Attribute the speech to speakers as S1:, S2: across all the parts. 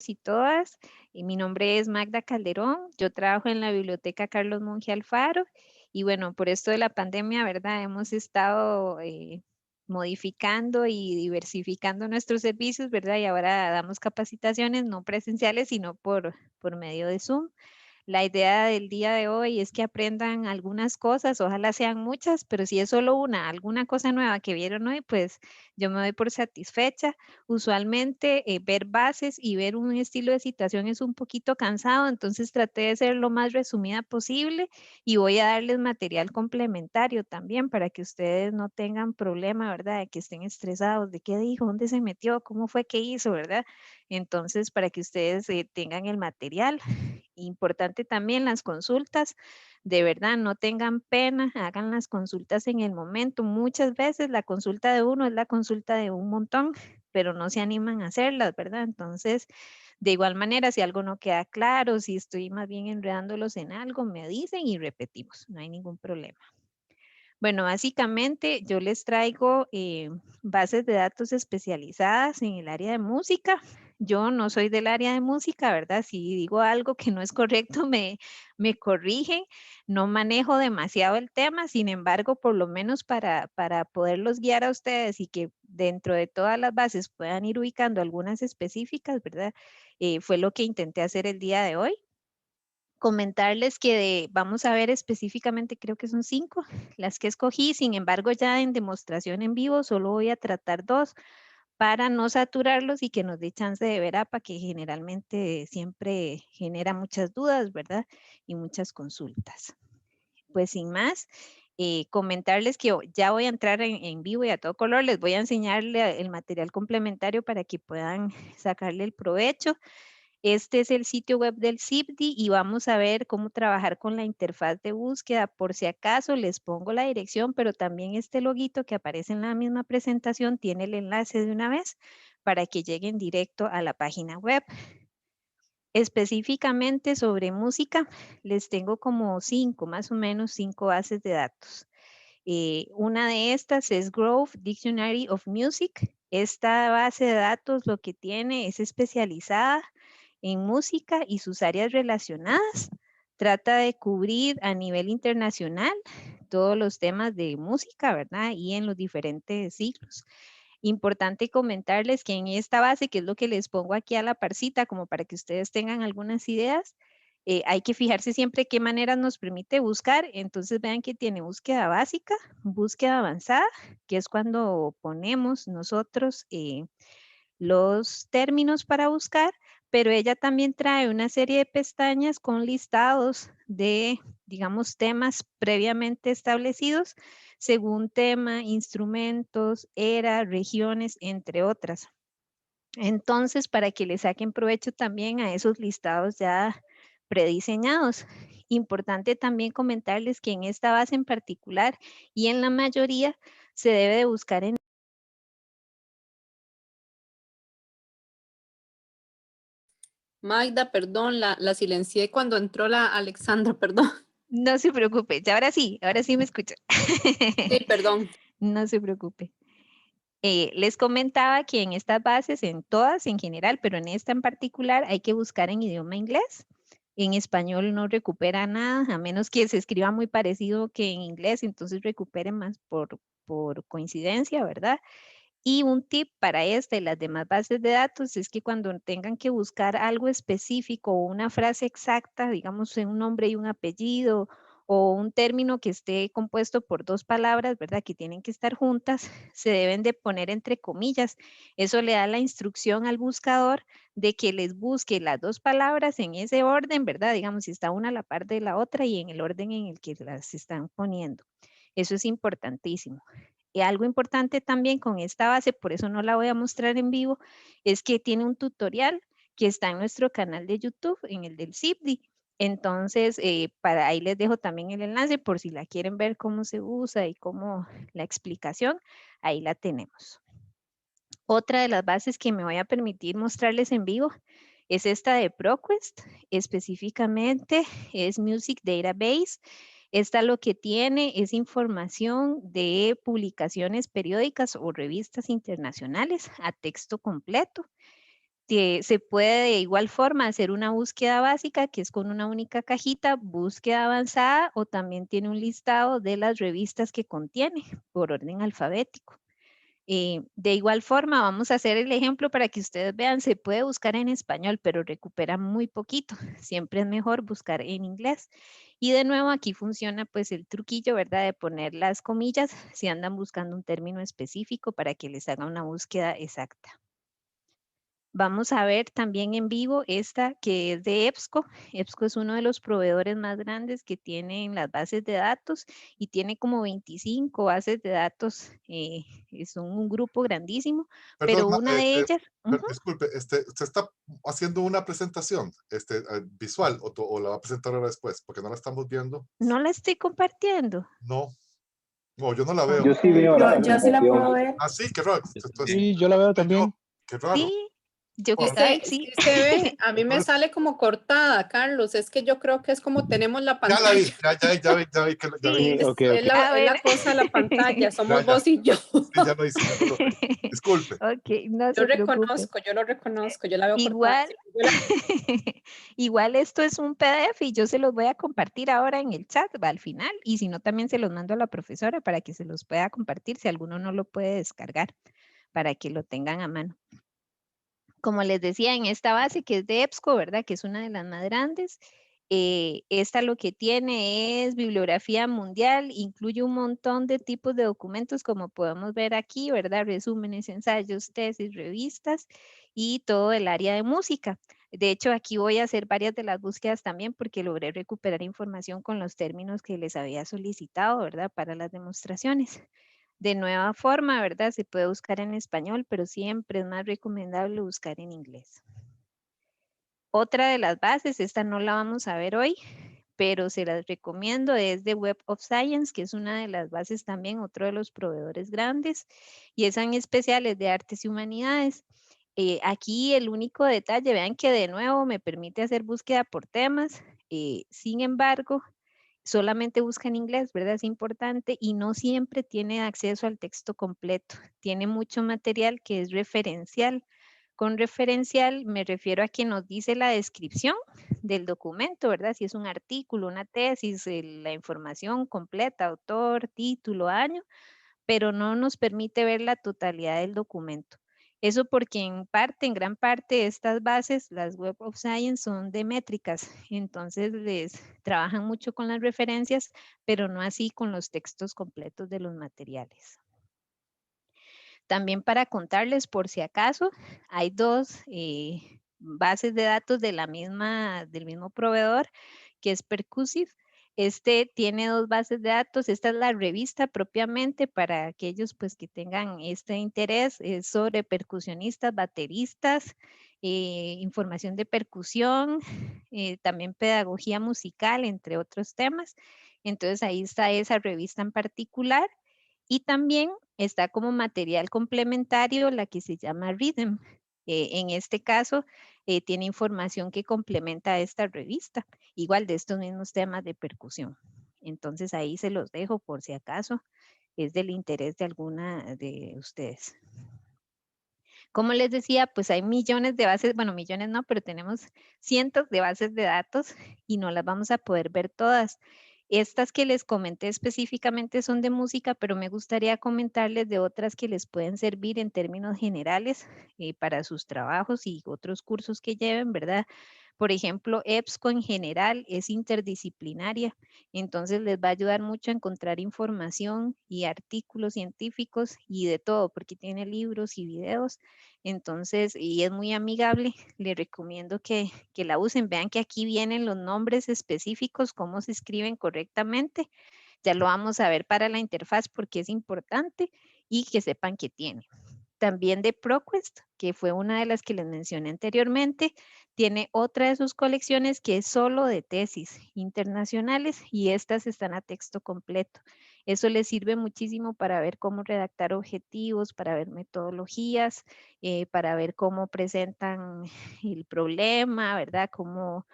S1: y todas. Mi nombre es Magda Calderón. Yo trabajo en la Biblioteca Carlos Monge Alfaro. Y bueno, por esto de la pandemia, ¿verdad? Hemos estado modificando y diversificando nuestros servicios, ¿verdad? Y ahora damos capacitaciones no presenciales, sino por medio de Zoom. La idea del día de hoy es que aprendan algunas cosas, ojalá sean muchas, pero si es solo una, alguna cosa nueva que vieron hoy, pues yo me doy por satisfecha. Usualmente ver bases y ver un estilo de citación es un poquito cansado, entonces traté de ser lo más resumida posible y voy a darles material complementario también para que ustedes no tengan problema, ¿verdad? De que estén estresados, de qué dijo, dónde se metió, cómo fue que hizo, ¿verdad? Entonces, para que ustedes tengan el material. Importante también las consultas, de verdad, no tengan pena, hagan las consultas en el momento. Muchas veces la consulta de uno es la consulta de un montón, pero no se animan a hacerlas, ¿verdad? Entonces, de igual manera, si algo no queda claro, si estoy más bien enredándolos en algo, me dicen y repetimos, no hay ningún problema. Bueno, básicamente yo les traigo bases de datos especializadas en el área de música. Yo no soy del área de música, ¿verdad? Si digo algo que no es correcto, me corrigen. No manejo demasiado el tema, sin embargo, por lo menos para poderlos guiar a ustedes y que dentro de todas las bases puedan ir ubicando algunas específicas, ¿verdad? Fue lo que intenté hacer el día de hoy. Comentarles que vamos a ver específicamente, creo que son 5 las que escogí. Sin embargo, ya en demostración en vivo solo voy a tratar 2 para no saturarlos y que nos dé chance de ver APA, que generalmente siempre genera muchas dudas, ¿verdad? Y muchas consultas. Pues sin más, comentarles que ya voy a entrar en vivo y a todo color. Les voy a enseñarle el material complementario para que puedan sacarle el provecho. Este es el sitio web del CIPDI y vamos a ver cómo trabajar con la interfaz de búsqueda. Por si acaso les pongo la dirección, pero también este loguito que aparece en la misma presentación tiene el enlace de una vez para que lleguen directo a la página web. Específicamente sobre música, les tengo como 5, más o menos 5 bases de datos. Una de estas es Grove Dictionary of Music. Esta base de datos lo que tiene es especializada en música y sus áreas relacionadas. Trata de cubrir a nivel internacional todos los temas de música, ¿verdad? Y en los diferentes siglos. Importante comentarles que en esta base, que es lo que les pongo aquí a la parcita, como para que ustedes tengan algunas ideas, hay que fijarse siempre qué maneras nos permite buscar. Entonces vean que tiene búsqueda básica, búsqueda avanzada, que es cuando ponemos nosotros los términos para buscar, pero ella también trae una serie de pestañas con listados de, digamos, temas previamente establecidos según tema, instrumentos, era, regiones, entre otras. Entonces, para que le saquen provecho también a esos listados ya prediseñados. Importante también comentarles que en esta base en particular y en la mayoría se debe de buscar en...
S2: Magda, perdón, la silencié cuando entró la Alexandra, perdón.
S1: No se preocupe, ya ahora sí me escucha.
S2: Sí, perdón.
S1: No se preocupe. Les comentaba que en estas bases, en todas en general, pero en esta en particular, hay que buscar en idioma inglés. En español no recupera nada, a menos que se escriba muy parecido que en inglés, entonces recupere más por coincidencia, ¿verdad? Y un tip para esta y las demás bases de datos es que cuando tengan que buscar algo específico o una frase exacta, digamos un nombre y un apellido o un término que esté compuesto por 2 palabras, ¿verdad? Que tienen que estar juntas, se deben de poner entre comillas. Eso le da la instrucción al buscador de que les busque las 2 palabras en ese orden, ¿verdad? Digamos, si está una a la par de la otra y en el orden en el que las están poniendo. Eso es importantísimo. Y algo importante también con esta base, por eso no la voy a mostrar en vivo, es que tiene un tutorial que está en nuestro canal de YouTube, en el del CIPDI. Entonces, para ahí les dejo también el enlace por si la quieren ver cómo se usa y cómo la explicación, ahí la tenemos. Otra de las bases que me voy a permitir mostrarles en vivo es esta de ProQuest, específicamente es Music Database. Esta lo que tiene es información de publicaciones periódicas o revistas internacionales a texto completo. Se puede de igual forma hacer una búsqueda básica, que es con una única cajita, búsqueda avanzada, o también tiene un listado de las revistas que contiene por orden alfabético. De igual forma, vamos a hacer el ejemplo para que ustedes vean, se puede buscar en español, pero recupera muy poquito. Siempre es mejor buscar en inglés. Y de nuevo, aquí funciona pues el truquillo, ¿verdad? De poner las comillas si andan buscando un término específico para que les haga una búsqueda exacta. Vamos a ver también en vivo esta que es de EBSCO. EBSCO es uno de los proveedores más grandes que tienen las bases de datos y tiene como 25 bases de datos. Son un grupo grandísimo,
S3: Perdón,
S1: pero una de ellas,
S3: disculpe, ¿usted está haciendo una presentación visual o la va a presentar ahora después? Porque no la estamos viendo.
S1: no la estoy compartiendo.
S3: No, no, yo no la veo.
S1: Vamos
S4: Yo
S1: a
S4: sí
S1: ver.
S4: veo la
S5: Yo sí la puedo
S4: presentación.
S5: ver.
S3: Ah, sí, qué raro.
S6: Sí, yo la veo también.
S3: Qué raro.
S1: Sí, yo,
S3: Bueno,
S1: ay,
S2: Sí
S1: sí.
S2: se ve, a mí me
S3: entonces,
S2: sale como cortada, Carlos. Es que yo creo que es como tenemos la
S3: ya la vi,
S2: pantalla.
S3: ya vi, ya vi que ya vi.
S1: Sí,
S4: Sí, ok,
S2: Es
S4: ok.
S2: la,
S1: a
S2: es
S1: ver.
S2: la cosa de la pantalla, somos
S3: Ya,
S2: vos y yo.
S3: sí, ya lo hice, ya lo noté. Disculpe.
S1: Ok, no
S2: Yo
S1: se preocupe.
S2: reconozco, yo lo reconozco, yo la veo cortada.
S1: Igual, igual esto es un PDF y yo se los voy a compartir ahora en el chat, va al final, y si no también se los mando a la profesora para que se los pueda compartir si alguno no lo puede descargar, para que lo tengan a mano. Como les decía, en esta base que es de EBSCO, ¿verdad? Que es una de las más grandes, esta lo que tiene es bibliografía mundial, incluye un montón de tipos de documentos, como podemos ver aquí, ¿verdad? Resúmenes, ensayos, tesis, revistas y todo el área de música. De hecho, aquí voy a hacer varias de las búsquedas también porque logré recuperar información con los términos que les había solicitado, ¿verdad? Para las demostraciones. De nueva forma, ¿verdad? Se puede buscar en español, pero siempre es más recomendable buscar en inglés. Otra de las bases, esta no la vamos a ver hoy, pero se las recomiendo, es de Web of Science, que es una de las bases también, otro de los proveedores grandes, y es en especiales de artes y humanidades. Aquí el único detalle, vean que de nuevo me permite hacer búsqueda por temas, sin embargo, solamente busca en inglés, ¿verdad? Es importante y no siempre tiene acceso al texto completo. Tiene mucho material que es referencial. Con referencial me refiero a que nos dice la descripción del documento, ¿verdad? Si es un artículo, una tesis, la información completa, autor, título, año, pero no nos permite ver la totalidad del documento. Eso porque en parte, en gran parte, estas bases, las Web of Science, son de métricas, entonces les trabajan mucho con las referencias, pero no así con los textos completos de los materiales. También para contarles, por si acaso, hay dos bases de datos de del mismo proveedor, que es Percussive. Este tiene dos bases de datos. Esta es la revista propiamente para aquellos pues, que tengan este interés. Es sobre percusionistas, bateristas, información de percusión, también pedagogía musical, entre otros temas. Entonces ahí está esa revista en particular. Y también está como material complementario la que se llama Rhythm. En este caso, tiene información que complementa a esta revista, igual de estos mismos temas de percusión. Entonces ahí se los dejo por si acaso es del interés de alguna de ustedes. Como les decía, pues hay millones de bases, bueno, millones no, pero tenemos cientos de bases de datos y no las vamos a poder ver todas. Estas que les comenté específicamente son de música, pero me gustaría comentarles de otras que les pueden servir en términos generales para sus trabajos y otros cursos que lleven, ¿verdad? Por ejemplo, EBSCO en general es interdisciplinaria, entonces les va a ayudar mucho a encontrar información y artículos científicos y de todo, porque tiene libros y videos, entonces, y es muy amigable, les recomiendo que la usen. Vean que aquí vienen los nombres específicos, cómo se escriben correctamente. Ya lo vamos a ver para la interfaz porque es importante y que sepan que tiene. También de ProQuest, que fue una de las que les mencioné anteriormente, tiene otra de sus colecciones que es solo de tesis internacionales y estas están a texto completo. Eso les sirve muchísimo para ver cómo redactar objetivos, para ver metodologías, para ver cómo presentan el problema, ¿verdad? Cómo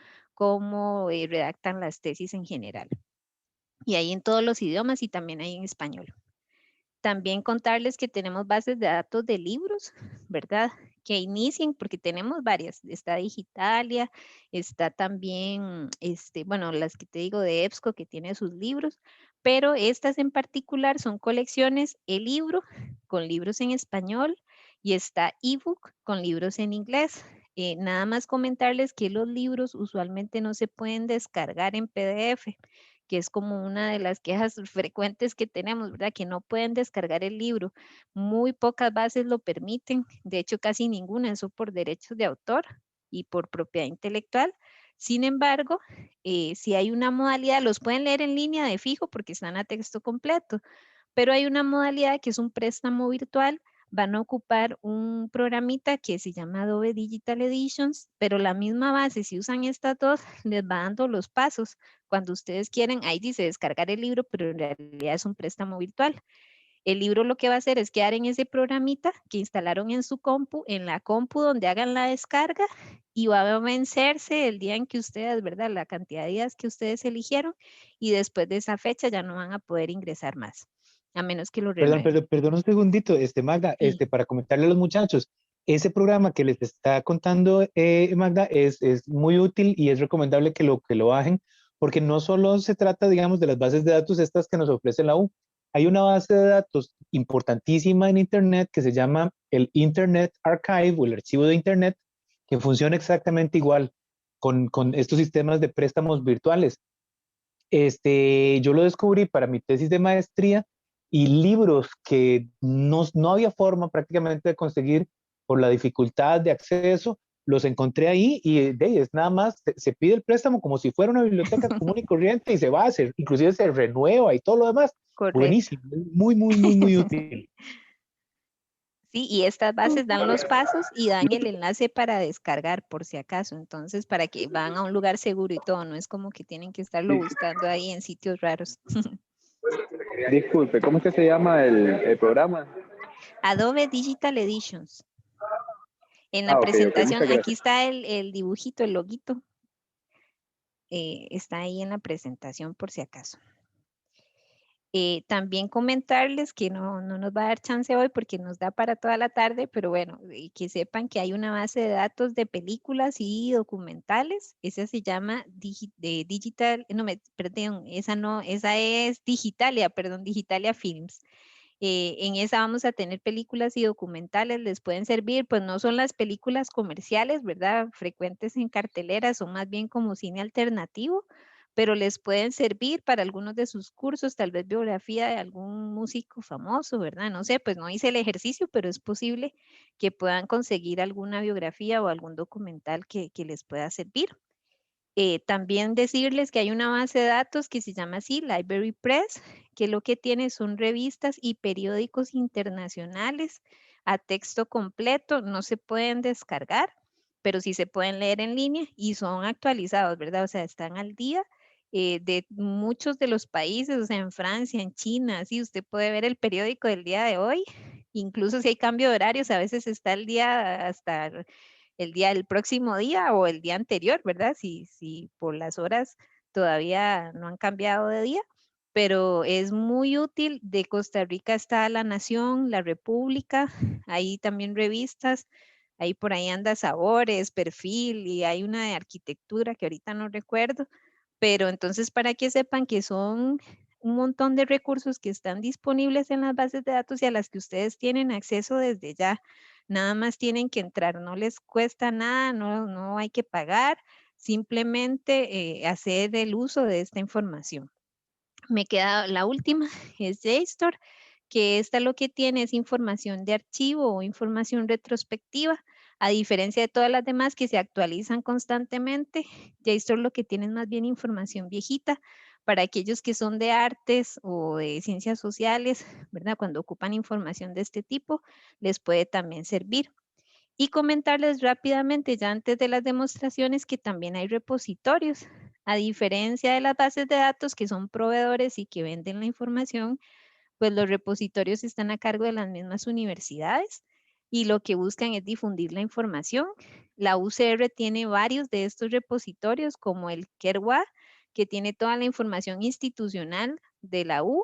S1: redactan las tesis en general. Y hay en todos los idiomas y también hay en español. También contarles que tenemos bases de datos de libros, ¿verdad? que inicien, porque tenemos varias. Está Digitalia, está también, bueno, las que te digo de EBSCO, que tiene sus libros, pero estas en particular son colecciones e-libro con libros en español y está ebook con libros en inglés. Nada más comentarles que los libros usualmente no se pueden descargar en PDF, que es como una de las quejas frecuentes que tenemos, ¿verdad? Que no pueden descargar el libro. Muy pocas bases lo permiten, de hecho casi ninguna, eso por derechos de autor y por propiedad intelectual. Sin embargo, si hay una modalidad, los pueden leer en línea de fijo porque están a texto completo, pero hay una modalidad que es un préstamo virtual. Van a ocupar un programita que se llama Adobe Digital Editions, pero la misma base, si usan estas dos, les va dando los pasos. Cuando ustedes quieren, ahí dice descargar el libro, pero en realidad es un préstamo virtual. El libro lo que va a hacer es quedar en ese programita que instalaron en su compu, en la compu donde hagan la descarga, y va a vencerse el día en que ustedes, ¿verdad? La cantidad de días que ustedes eligieron, y después de esa fecha ya no van a poder ingresar más, a menos que lo renueven.
S6: Perdón un segundito, Magda,
S1: Sí.
S6: para comentarle a los muchachos, ese programa que les está contando Magda es muy útil y es recomendable que lo bajen, porque no solo se trata, digamos, de las bases de datos estas que nos ofrece la U. Hay una base de datos importantísima en Internet que se llama el Internet Archive o el archivo de Internet, que funciona exactamente igual con estos sistemas de préstamos virtuales. Yo lo descubrí para mi tesis de maestría y libros que no había forma prácticamente de conseguir por la dificultad de acceso, los encontré ahí y es nada más, se pide el préstamo como si fuera una biblioteca común y corriente y se va a hacer, inclusive se renueva y todo lo demás.
S1: Correcto.
S6: Buenísimo, muy útil.
S1: Sí, y estas bases dan los pasos y dan el enlace para descargar por si acaso. Entonces, para que van a un lugar seguro y todo, no es como que tienen que estarlo buscando ahí en sitios raros.
S4: Disculpe, ¿cómo es que se llama el programa?
S1: Adobe Digital Editions. En la
S4: Ok,
S1: presentación,
S4: muchas gracias.
S1: aquí está el dibujito, el loguito. Está ahí en la presentación por si acaso. También comentarles que no nos va a dar chance hoy porque nos da para toda la tarde, pero bueno, que sepan que hay una base de datos de películas y documentales. Esa se llama Digital, no, perdón, esa es Digitalia, perdón, Digitalia Films. En esa vamos a tener películas y documentales, les pueden servir, pues no son las películas comerciales, ¿verdad? Frecuentes en cartelera, son más bien como cine alternativo, pero les pueden servir para algunos de sus cursos, tal vez biografía de algún músico famoso, ¿verdad? No sé, pues no hice el ejercicio, pero es posible que puedan conseguir alguna biografía o algún documental que les pueda servir. También decirles que hay una base de datos que se llama así, Library Press, que lo que tiene son revistas y periódicos internacionales a texto completo, no se pueden descargar, pero sí se pueden leer en línea y son actualizados, ¿verdad? O sea, están al día de muchos de los países, o sea, en Francia, en China, así usted puede ver el periódico del día de hoy, incluso si hay cambio de horarios, a veces está el día hasta el día del próximo día o el día anterior, ¿verdad? Si por las horas todavía no han cambiado de día, pero es muy útil. De Costa Rica está La Nación, La República, hay también revistas, ahí por ahí anda Sabores, Perfil y hay una de arquitectura que ahorita no recuerdo, pero entonces para que sepan que son un montón de recursos que están disponibles en las bases de datos y a las que ustedes tienen acceso desde ya. Nada más tienen que entrar, no les cuesta nada, no hay que pagar, simplemente hacer el uso de esta información. Me queda la última, es JSTOR, que esta lo que tiene es información de archivo o información retrospectiva, a diferencia de todas las demás que se actualizan constantemente. JSTOR lo que tiene es más bien información viejita para aquellos que son de artes o de ciencias sociales, ¿verdad? Cuando ocupan información de este tipo, les puede también servir. Y comentarles rápidamente, ya antes de las demostraciones, que también hay repositorios. A diferencia de las bases de datos que son proveedores y que venden la información, pues los repositorios están a cargo de las mismas universidades y lo que buscan es difundir la información. La UCR tiene varios de estos repositorios, como el KERWA, que tiene toda la información institucional de la U,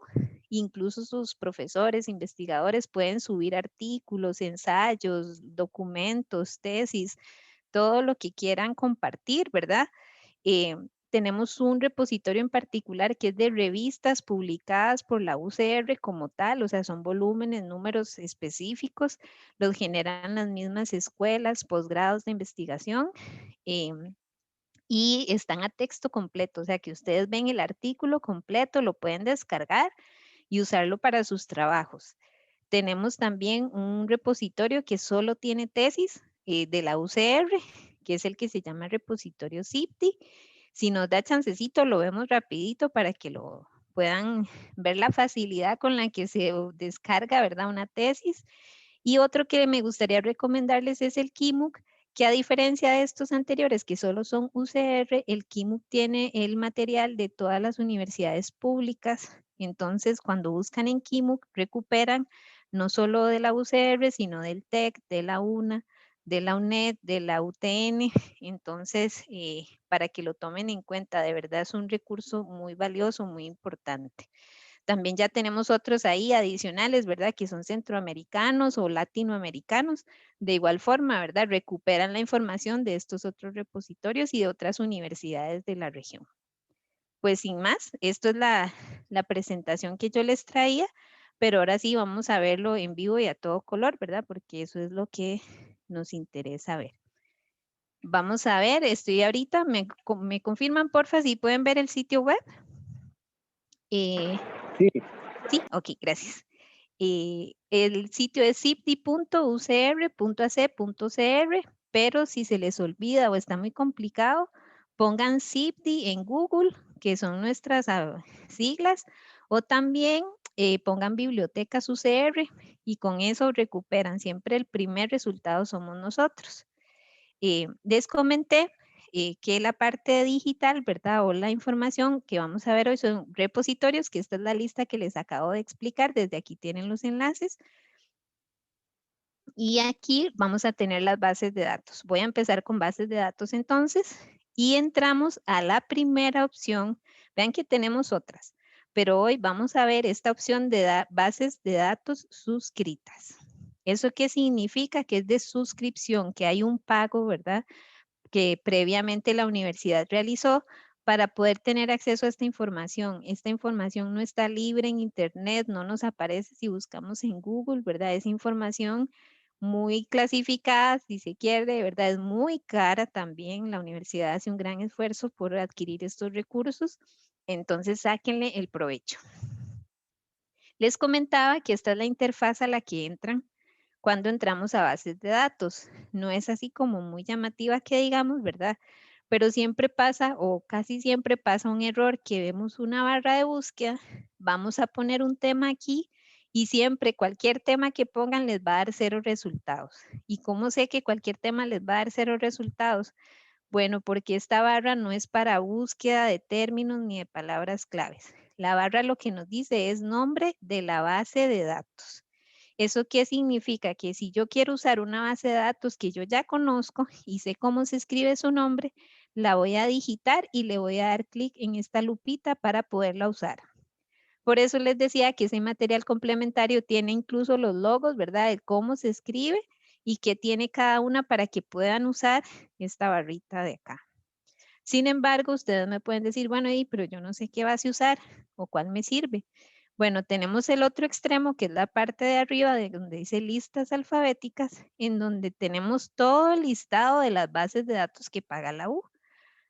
S1: incluso sus profesores, investigadores pueden subir artículos, ensayos, documentos, tesis, todo lo que quieran compartir, ¿verdad? Tenemos un repositorio en particular que es de revistas publicadas por la UCR como tal, o sea, son volúmenes, números específicos, los generan las mismas escuelas, posgrados de investigación, y están a texto completo, o sea, que ustedes ven el artículo completo, lo pueden descargar y usarlo para sus trabajos. Tenemos también un repositorio que solo tiene tesis de la UCR, que es el que se llama repositorio CIPTI. Si nos da chancecito, lo vemos rapidito para que lo puedan ver la facilidad con la que se descarga, ¿verdad? Una tesis. Y otro que me gustaría recomendarles es el KIMUC, que a diferencia de estos anteriores que solo son UCR, el KIMUC tiene el material de todas las universidades públicas. Entonces, cuando buscan en KIMUC, recuperan no solo de la UCR, sino del TEC, de la UNA, de la UNED, de la UTN. Entonces, para que lo tomen en cuenta, de verdad es un recurso muy valioso, muy importante. También ya tenemos otros ahí adicionales, ¿verdad? Que son centroamericanos o latinoamericanos. De igual forma, ¿verdad? Recuperan la información de estos otros repositorios y de otras universidades de la región. Pues sin más, esto es la presentación que yo les traía, pero ahora sí vamos a verlo en vivo y a todo color, ¿verdad? Porque eso es lo que nos interesa ver. Vamos a ver, estoy ahorita, me confirman porfa si pueden ver el sitio web.
S4: Sí.
S1: Sí, ok, gracias. El sitio es cipdi.ucr.ac.cr, pero si se les olvida o está muy complicado, pongan CIPDI en Google, que son nuestras siglas, o también pongan bibliotecas UCR y con eso recuperan. Siempre el primer resultado somos nosotros. Les comenté que la parte digital, ¿verdad? O la información que vamos a ver hoy son repositorios, que esta es la lista que les acabo de explicar. Desde aquí tienen los enlaces. Y aquí vamos a tener las bases de datos. Voy a empezar con bases de datos entonces y entramos a la primera opción. Vean que tenemos otras, pero hoy vamos a ver esta opción de bases de datos suscritas. ¿Eso qué significa? Que es de suscripción, que hay un pago, ¿verdad? Que previamente la universidad realizó para poder tener acceso a esta información. Esta información no está libre en internet, no nos aparece si buscamos en Google, ¿verdad? Es información muy clasificada, si se quiere, ¿verdad? Es muy cara también. La universidad hace un gran esfuerzo por adquirir estos recursos, entonces sáquenle el provecho. Les comentaba que esta es la interfaz a la que entran cuando entramos a bases de datos. No es así como muy llamativa que digamos, ¿verdad? Pero siempre pasa o casi siempre pasa un error que vemos una barra de búsqueda, vamos a poner un tema aquí y siempre cualquier tema que pongan les va a dar 0 resultados. ¿Y cómo sé que cualquier tema les va a dar 0 resultados? Bueno, porque esta barra no es para búsqueda de términos ni de palabras claves. La barra lo que nos dice es nombre de la base de datos. ¿Eso qué significa? Que si yo quiero usar una base de datos que yo ya conozco y sé cómo se escribe su nombre, la voy a digitar y le voy a dar clic en esta lupita para poderla usar. Por eso les decía que ese material complementario tiene incluso los logos, ¿verdad? De cómo se escribe y qué tiene cada una para que puedan usar esta barrita de acá. Sin embargo, ustedes me pueden decir, bueno, pero yo no sé qué base usar o cuál me sirve. Bueno, tenemos el otro extremo, que es la parte de arriba, de donde dice listas alfabéticas, en donde tenemos todo el listado de las bases de datos que paga la U.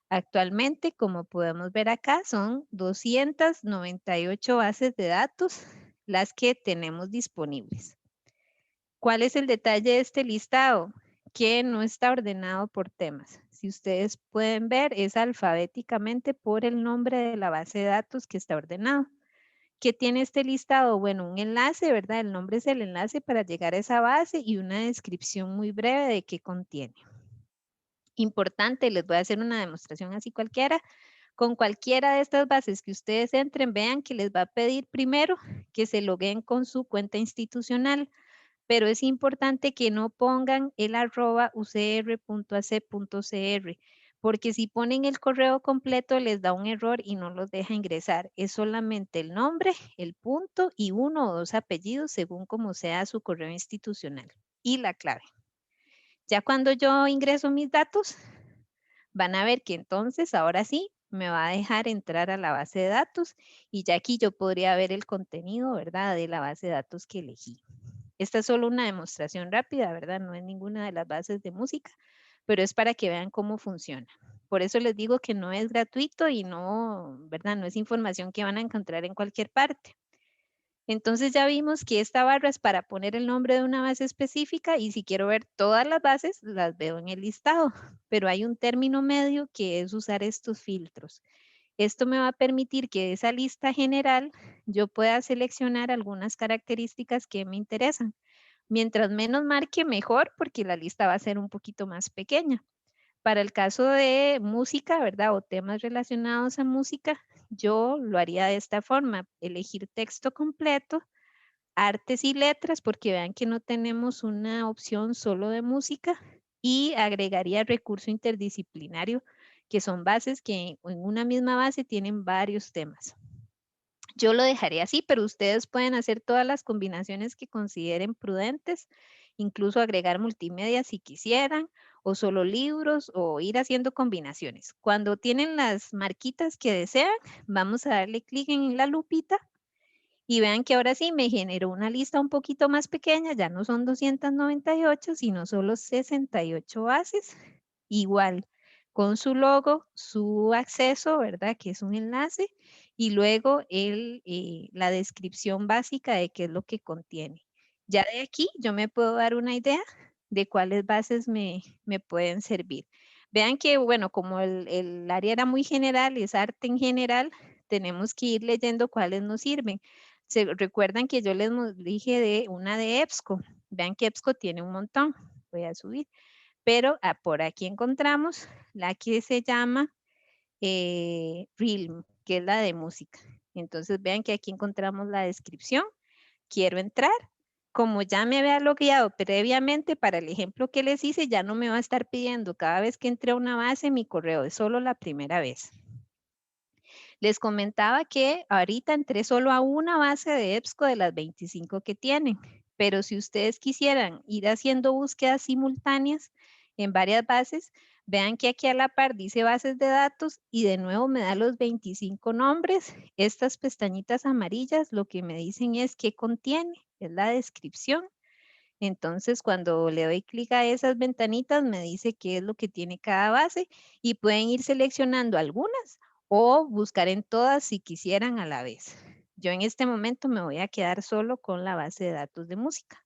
S1: Actualmente, como podemos ver acá, son 298 bases de datos las que tenemos disponibles. ¿Cuál es el detalle de este listado? Que no está ordenado por temas. Si ustedes pueden ver, es alfabéticamente por el nombre de la base de datos que está ordenado. ¿Qué tiene este listado? Bueno, un enlace, ¿verdad? El nombre es el enlace para llegar a esa base y una descripción muy breve de qué contiene. Importante, les voy a hacer una demostración así cualquiera. Con cualquiera de estas bases que ustedes entren, vean que les va a pedir primero que se loguen con su cuenta institucional, pero es importante que no pongan el @ucr.ac.cr, porque si ponen el correo completo les da un error y no los deja ingresar. Es solamente el nombre, el punto y 1 o 2 apellidos según como sea su correo institucional y la clave. Ya cuando yo ingreso mis datos, van a ver que entonces ahora sí me va a dejar entrar a la base de datos y ya aquí yo podría ver el contenido, ¿verdad? De la base de datos que elegí. Esta es solo una demostración rápida, ¿verdad? No es ninguna de las bases de música, pero es para que vean cómo funciona. Por eso les digo que no es gratuito y no, ¿verdad? No es información que van a encontrar en cualquier parte. Entonces ya vimos que esta barra es para poner el nombre de una base específica y si quiero ver todas las bases, las veo en el listado, pero hay un término medio que es usar estos filtros. Esto me va a permitir que de esa lista general yo pueda seleccionar algunas características que me interesan. Mientras menos marque, mejor, porque la lista va a ser un poquito más pequeña. Para el caso de música, ¿verdad? O temas relacionados a música, yo lo haría de esta forma, elegir texto completo, artes y letras, porque vean que no tenemos una opción solo de música, y agregaría recurso interdisciplinario, que son bases que en una misma base tienen varios temas. Yo lo dejaré así, pero ustedes pueden hacer todas las combinaciones que consideren prudentes, incluso agregar multimedia si quisieran, o solo libros, o ir haciendo combinaciones. Cuando tienen las marquitas que desean, vamos a darle clic en la lupita y vean que ahora sí me generó una lista un poquito más pequeña, ya no son 298, sino solo 68 bases. Igual, con su logo, su acceso, ¿verdad? Que es un enlace, y luego la descripción básica de qué es lo que contiene. Ya de aquí yo me puedo dar una idea de cuáles bases me pueden servir. Vean que, bueno, como el área era muy general, es arte en general, tenemos que ir leyendo cuáles nos sirven. Recuerdan que yo les dije de una de EBSCO. Vean que EBSCO tiene un montón. Voy a subir. Pero por aquí encontramos la que se llama Realm, que es la de música. Entonces vean que aquí encontramos la descripción. Quiero entrar. Como ya me había logueado previamente para el ejemplo que les hice, ya no me va a estar pidiendo cada vez que entre a una base mi correo, es solo la primera vez. Les comentaba que ahorita entré solo a una base de EBSCO de las 25 que tienen, pero si ustedes quisieran ir haciendo búsquedas simultáneas en varias bases, vean que aquí a la par dice bases de datos y de nuevo me da los 25 nombres. Estas pestañitas amarillas lo que me dicen es qué contiene, es la descripción. Entonces, cuando le doy clic a esas ventanitas, me dice qué es lo que tiene cada base y pueden ir seleccionando algunas o buscar en todas si quisieran a la vez. Yo en este momento me voy a quedar solo con la base de datos de música.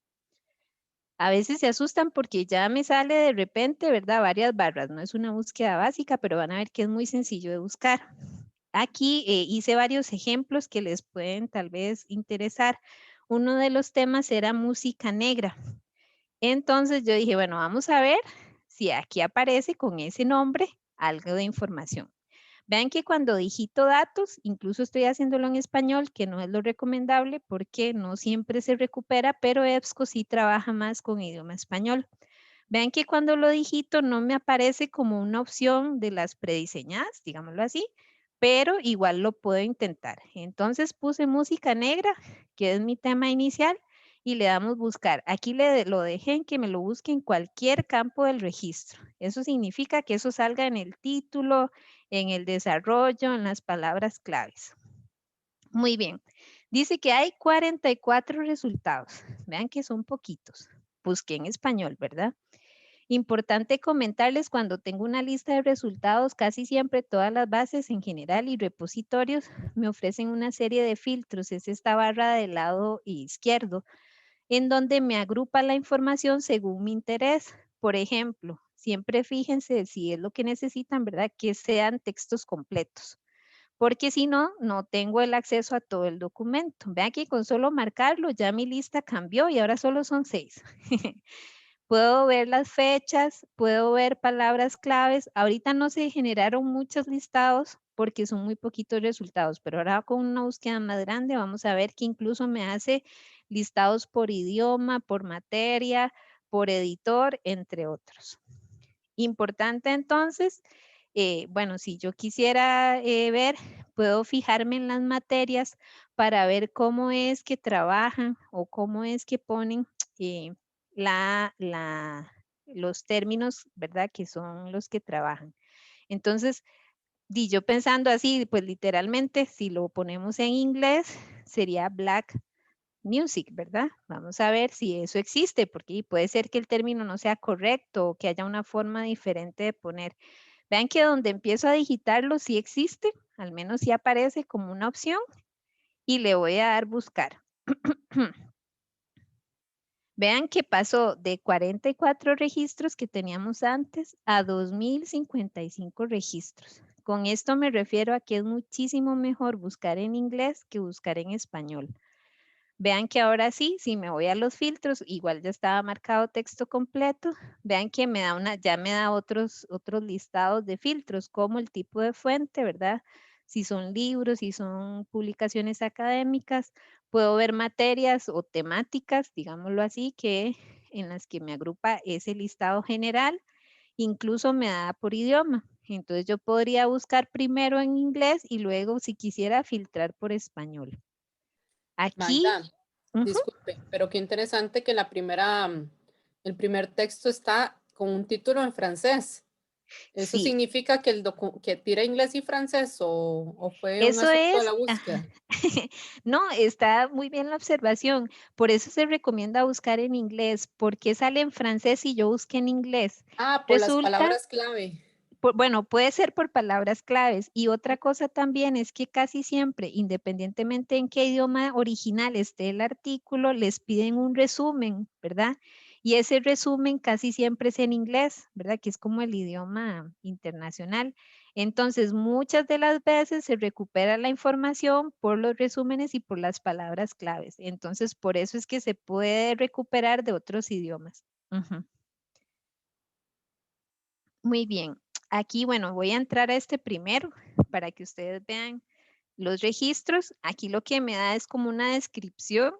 S1: A veces se asustan porque ya me sale de repente, ¿verdad? Varias barras. No es una búsqueda básica, pero van a ver que es muy sencillo de buscar. Aquí hice varios ejemplos que les pueden tal vez interesar. Uno de los temas era música negra. Entonces yo dije, bueno, vamos a ver si aquí aparece con ese nombre algo de información. Vean que cuando digito datos, incluso estoy haciéndolo en español, que no es lo recomendable porque no siempre se recupera, pero EBSCO sí trabaja más con idioma español. Vean que cuando lo digito no me aparece como una opción de las prediseñadas, digámoslo así, pero igual lo puedo intentar. Entonces puse música negra, que es mi tema inicial, y le damos buscar. Aquí lo dejé en que me lo busque en cualquier campo del registro. Eso significa que eso salga en el título, en el desarrollo, en las palabras claves. Muy bien. Dice que hay 44 resultados. Vean que son poquitos. Busqué en español, ¿verdad? Importante comentarles cuando tengo una lista de resultados, casi siempre todas las bases en general y repositorios me ofrecen una serie de filtros. Es esta barra del lado izquierdo en donde me agrupa la información según mi interés. Por ejemplo, siempre fíjense si es lo que necesitan, ¿verdad? Que sean textos completos, porque si no, no tengo el acceso a todo el documento. Vean que con solo marcarlo ya mi lista cambió y ahora solo son 6. Puedo ver las fechas, puedo ver palabras claves. Ahorita no se generaron muchos listados porque son muy poquitos resultados, pero ahora con una búsqueda más grande vamos a ver que incluso me hace listados por idioma, por materia, por editor, entre otros. Importante entonces, bueno, si yo quisiera ver, puedo fijarme en las materias para ver cómo es que trabajan o cómo es que ponen eh, los términos, ¿verdad? Que son los que trabajan. Entonces, yo pensando así, pues literalmente, si lo ponemos en inglés, sería black music, ¿verdad? Vamos a ver si eso existe, porque puede ser que el término no sea correcto o que haya una forma diferente de poner. Vean que donde empiezo a digitarlo sí existe, al menos sí aparece como una opción y le voy a dar buscar. Vean que pasó de 44 registros que teníamos antes a 2055 registros. Con esto me refiero a que es muchísimo mejor buscar en inglés que buscar en español. Vean que ahora sí, si me voy a los filtros, igual ya estaba marcado texto completo. Vean que ya me da otros listados de filtros, como el tipo de fuente, ¿verdad? Si son libros, si son publicaciones académicas, puedo ver materias o temáticas, digámoslo así, en las que me agrupa ese listado general. Incluso me da por idioma. Entonces yo podría buscar primero en inglés y luego, si quisiera, filtrar por español. Aquí,
S2: Magda,
S1: ujú,
S2: disculpe, pero qué interesante que el primer texto está con un título en francés. ¿Eso
S1: sí,
S2: significa que que tira inglés y francés o fue un
S1: eso
S2: asunto de
S1: es,
S2: la búsqueda?
S1: no, está muy bien la observación. Por eso se recomienda buscar en inglés. ¿Por qué sale en francés y yo busqué en inglés?
S2: Ah, por las
S1: Resulta,
S2: palabras clave.
S1: bueno, puede ser por palabras claves. Y otra cosa también es que casi siempre, independientemente en qué idioma original esté el artículo, les piden un resumen, ¿verdad? Y ese resumen casi siempre es en inglés, ¿verdad? Que es como el idioma internacional. Entonces, muchas de las veces se recupera la información por los resúmenes y por las palabras claves. Entonces, por eso es que se puede recuperar de otros idiomas. Ujú. Muy bien. Aquí, bueno, voy a entrar a este primero para que ustedes vean los registros. Aquí lo que me da es como una descripción.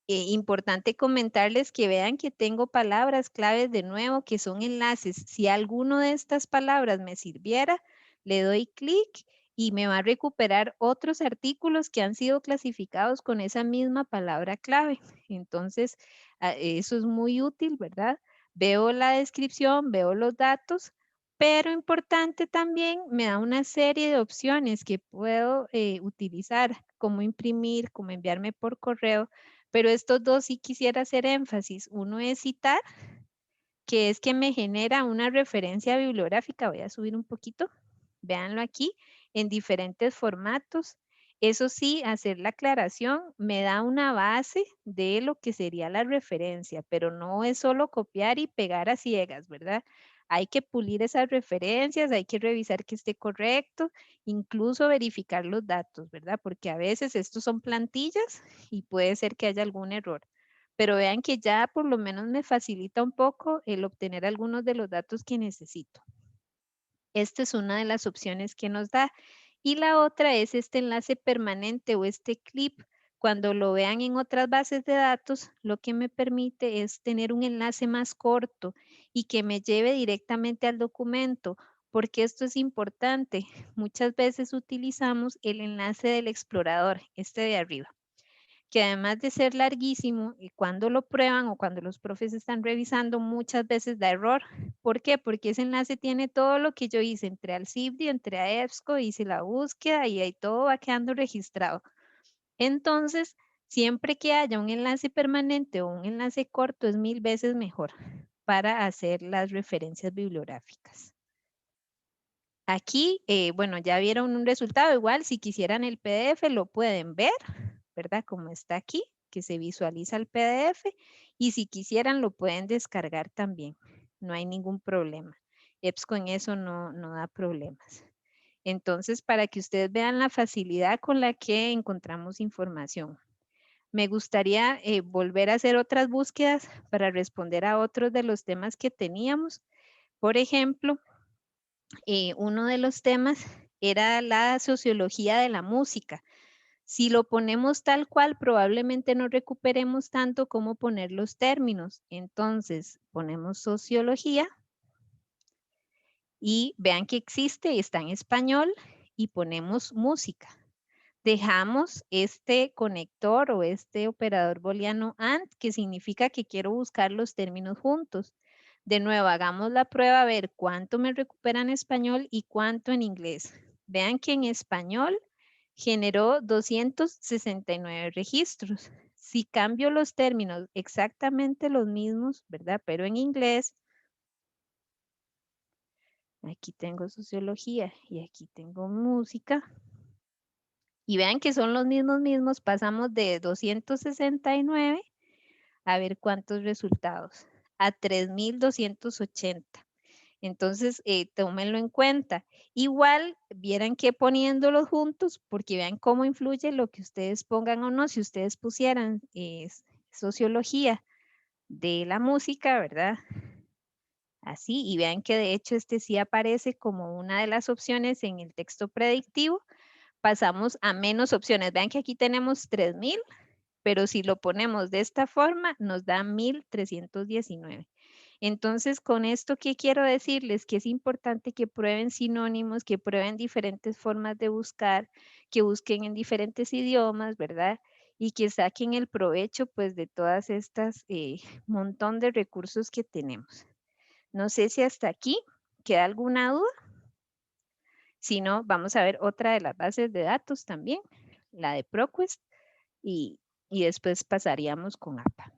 S1: Importante comentarles que vean que tengo palabras claves de nuevo que son enlaces. Si alguno de estas palabras me sirviera, le doy clic y me va a recuperar otros artículos que han sido clasificados con esa misma palabra clave. Entonces, eso es muy útil, ¿verdad? Veo la descripción, veo los datos, pero importante también, me da una serie de opciones que puedo utilizar, como imprimir, como enviarme por correo, pero estos dos sí quisiera hacer énfasis. Uno es citar, que es que me genera una referencia bibliográfica. Voy a subir un poquito, véanlo aquí, en diferentes formatos. Eso sí, hacer la aclaración me da una base de lo que sería la referencia, pero no es solo copiar y pegar a ciegas, ¿verdad? Hay que pulir esas referencias, hay que revisar que esté correcto, incluso verificar los datos, ¿verdad? Porque a veces estos son plantillas y puede ser que haya algún error. Pero vean que ya por lo menos me facilita un poco el obtener algunos de los datos que necesito. Esta es una de las opciones que nos da. Y la otra es este enlace permanente o este clip. Cuando lo vean en otras bases de datos, lo que me permite es tener un enlace más corto y que me lleve directamente al documento, porque esto es importante. Muchas veces utilizamos el enlace del explorador, este de arriba, que además de ser larguísimo, y cuando lo prueban o cuando los profes están revisando, muchas veces da error. ¿Por qué? Porque ese enlace tiene todo lo que yo hice, entré al CIBDI, entré a EBSCO, hice la búsqueda y ahí todo va quedando registrado. Entonces, siempre que haya un enlace permanente o un enlace corto es 1000 veces mejor para hacer las referencias bibliográficas. Aquí, bueno, ya vieron un resultado. Igual, si quisieran el PDF, lo pueden ver, ¿verdad? Como está aquí, que se visualiza el PDF. Y si quisieran, lo pueden descargar también. No hay ningún problema. EBSCO en eso no da problemas. Entonces, para que ustedes vean la facilidad con la que encontramos información. Me gustaría volver a hacer otras búsquedas para responder a otros de los temas que teníamos. Por ejemplo, uno de los temas era la sociología de la música. Si lo ponemos tal cual, probablemente no recuperemos tanto como poner los términos. Entonces, ponemos sociología Y vean que existe y está en español y ponemos música. Dejamos este conector o este operador booleano AND, que significa que quiero buscar los términos juntos. De nuevo, hagamos la prueba a ver cuánto me recupera en español y cuánto en inglés. Vean que en español generó 269 registros. Si cambio los términos exactamente los mismos, ¿verdad? Pero en inglés, aquí tengo sociología y aquí tengo música. Y vean que son los mismos, pasamos de 269 a ver cuántos resultados, a 3280. Entonces, tómenlo en cuenta. Igual, vieran que poniéndolos juntos, porque vean cómo influye lo que ustedes pongan o no. Si ustedes pusieran sociología de la música, ¿verdad? Así, y vean que de hecho este sí aparece como una de las opciones en el texto predictivo. Pasamos a menos opciones. Vean que aquí tenemos 3000, pero si lo ponemos de esta forma, nos da 1319. Entonces, con esto, ¿qué quiero decirles? Que es importante que prueben sinónimos, que prueben diferentes formas de buscar, que busquen en diferentes idiomas, ¿verdad? Y que saquen el provecho, pues, de todas estas montón de recursos que tenemos. No sé si hasta aquí queda alguna duda. Si no, vamos a ver otra de las bases de datos también, la de ProQuest, y después pasaríamos con APA.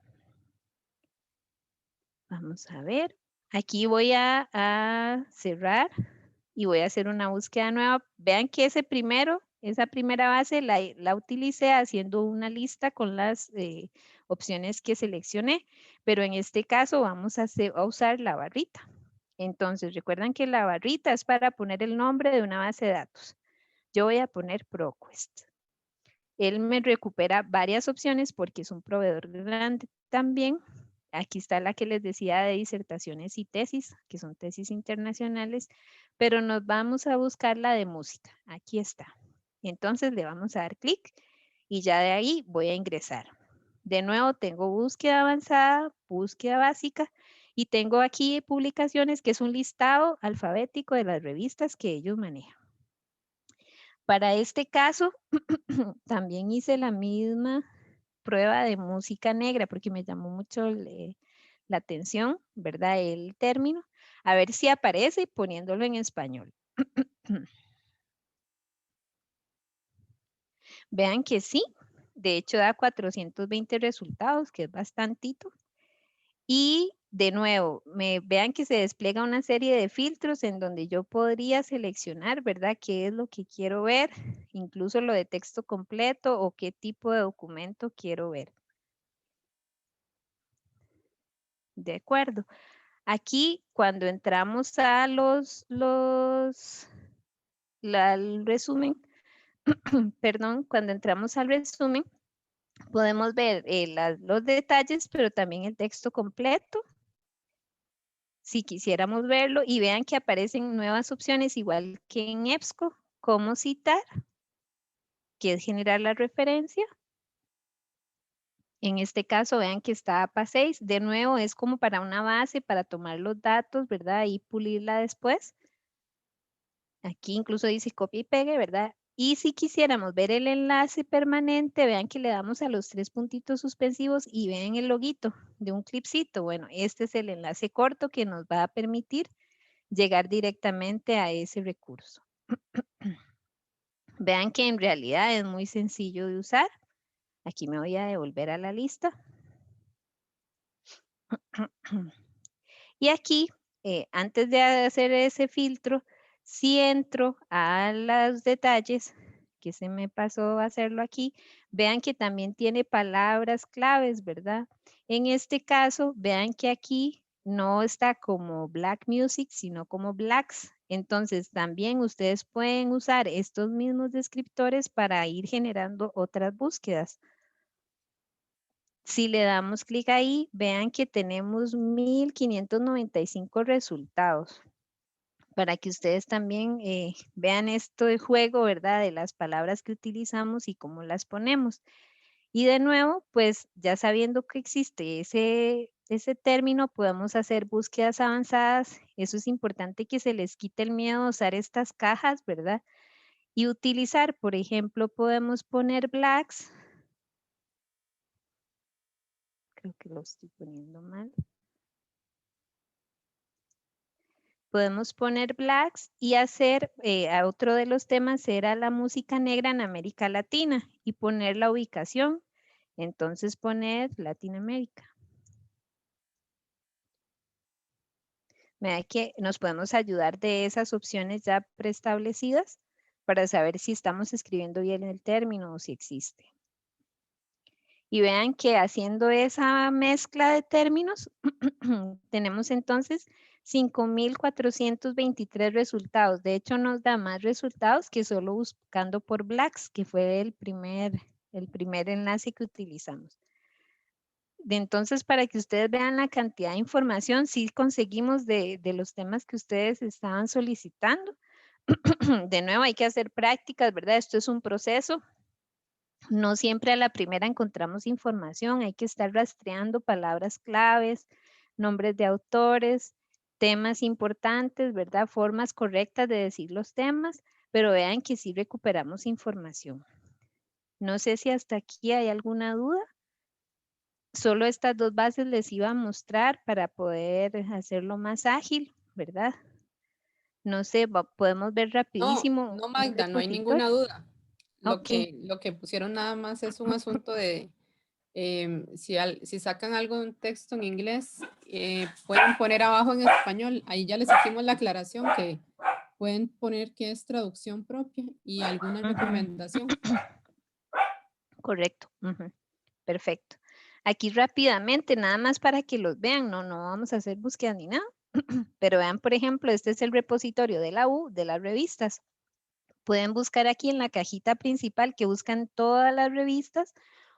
S1: Vamos a ver. Aquí voy a cerrar y voy a hacer una búsqueda nueva. Vean que esa primera base la utilicé haciendo una lista con las opciones que seleccioné, pero en este caso vamos a usar la barrita. Entonces, recuerdan que la barrita es para poner el nombre de una base de datos. Yo voy a poner ProQuest. Él me recupera varias opciones porque es un proveedor grande también. Aquí está la que les decía de disertaciones y tesis, que son tesis internacionales, pero nos vamos a buscar la de música. Aquí está. Entonces le vamos a dar clic y ya de ahí voy a ingresar. De nuevo tengo búsqueda avanzada, búsqueda básica y tengo aquí publicaciones, que es un listado alfabético de las revistas que ellos manejan. Para este caso, también hice la misma prueba de música negra porque me llamó mucho la atención, ¿verdad? El término. A ver si aparece poniéndolo en español. Vean que sí, de hecho da 420 resultados, que es bastantito. Y de nuevo, vean que se despliega una serie de filtros en donde yo podría seleccionar, ¿verdad? ¿Qué es lo que quiero ver? Incluso lo de texto completo o qué tipo de documento quiero ver. De acuerdo. Aquí, cuando entramos a al resumen, perdón, cuando entramos al resumen, podemos ver los detalles, pero también el texto completo. Si quisiéramos verlo, y vean que aparecen nuevas opciones, igual que en EBSCO, cómo citar, que es generar la referencia. En este caso, vean que está APA 6. De nuevo, es como para una base, para tomar los datos, ¿verdad? Y pulirla después. Aquí incluso dice copia y pegue, ¿verdad? Y si quisiéramos ver el enlace permanente, vean que le damos a los 3 puntitos suspensivos y ven el loguito de un clipcito. Bueno, este es el enlace corto que nos va a permitir llegar directamente a ese recurso. Vean que en realidad es muy sencillo de usar. Aquí me voy a devolver a la lista. Y aquí, antes de hacer ese filtro, si entro a los detalles, que se me pasó a hacerlo aquí, vean que también tiene palabras claves, ¿verdad? En este caso, vean que aquí no está como Black Music, sino como Blacks. Entonces, también ustedes pueden usar estos mismos descriptores para ir generando otras búsquedas. Si le damos clic ahí, vean que tenemos 1595 resultados. Para que ustedes también vean esto de juego, ¿verdad? De las palabras que utilizamos y cómo las ponemos. Y de nuevo, pues ya sabiendo que existe ese término, podemos hacer búsquedas avanzadas Eso es importante que se les quite el miedo a usar estas cajas, ¿verdad? Y utilizar, por ejemplo, podemos poner blacks. Creo que lo estoy poniendo mal. Podemos poner blacks y hacer, a otro de los temas era la música negra en América Latina y poner la ubicación. Entonces poner Latinoamérica. Vea que nos podemos ayudar de esas opciones ya preestablecidas para saber si estamos escribiendo bien el término o si existe. Y vean que haciendo esa mezcla de términos, tenemos entonces 5,423 resultados. De hecho, nos da más resultados que solo buscando por blacks, que fue el primer enlace que utilizamos. Entonces, para que ustedes vean la cantidad de información, sí conseguimos de los temas que ustedes estaban solicitando. De nuevo, hay que hacer prácticas, ¿verdad? Esto es un proceso. No siempre a la primera encontramos información, hay que estar rastreando palabras claves, nombres de autores, temas importantes, ¿verdad? Formas correctas de decir los temas, pero vean que sí recuperamos información. No sé si hasta aquí hay alguna duda. Solo estas dos bases les iba a mostrar para poder hacerlo más ágil, ¿verdad? No sé, podemos ver rapidísimo.
S2: No, Magda, no hay ninguna duda.
S1: Ok.
S2: Lo que pusieron nada más es un asunto de si sacan algo de un texto en inglés, pueden poner abajo en español. Ahí ya les hicimos la aclaración que pueden poner que es traducción propia y alguna recomendación.
S1: Correcto. Perfecto. Aquí rápidamente, nada más para que los vean, no vamos a hacer búsqueda ni nada. Pero vean, por ejemplo, este es el repositorio de la U, de las revistas. Pueden buscar aquí en la cajita principal que buscan todas las revistas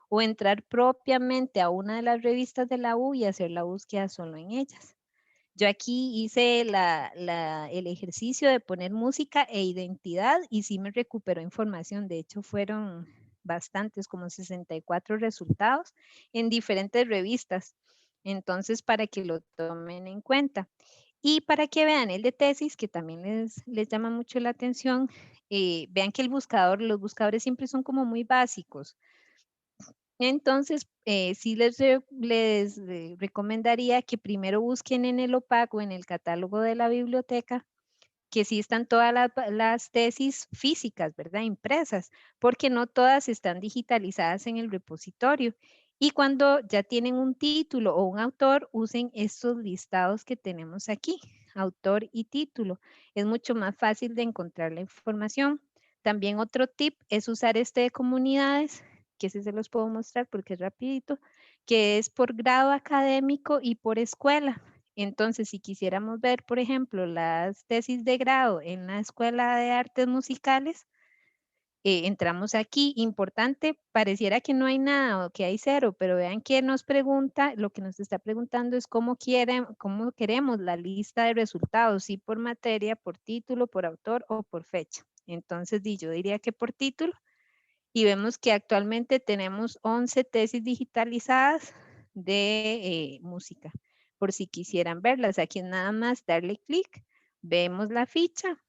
S1: o entrar propiamente a una de las revistas de la U y hacer la búsqueda solo en ellas. Yo aquí hice el ejercicio de poner música e identidad y sí me recuperó información. De hecho, fueron bastantes, como 64 resultados en diferentes revistas. Entonces, para que lo tomen en cuenta. Y para que vean el de tesis, que también les llama mucho la atención, vean que los buscadores siempre son como muy básicos. Entonces, sí les recomendaría que primero busquen en el OPAC o en el catálogo de la biblioteca, que sí están todas las tesis físicas, ¿verdad? Impresas, porque no todas están digitalizadas en el repositorio. Y cuando ya tienen un título o un autor, usen estos listados que tenemos aquí, autor y título. Es mucho más fácil de encontrar la información. También otro tip es usar este de comunidades, que ese se los puedo mostrar porque es rapidito, que es por grado académico y por escuela. Entonces, si quisiéramos ver, por ejemplo, las tesis de grado en la Escuela de Artes Musicales, entramos aquí. Importante, pareciera que no hay nada o que hay cero, pero vean que nos pregunta, lo que nos está preguntando es cómo queremos la lista de resultados, si por materia, por título, por autor o por fecha. Entonces, yo diría que por título. Y vemos que actualmente tenemos 11 tesis digitalizadas de música. Por si quisieran verlas, aquí es nada más darle clic, vemos la ficha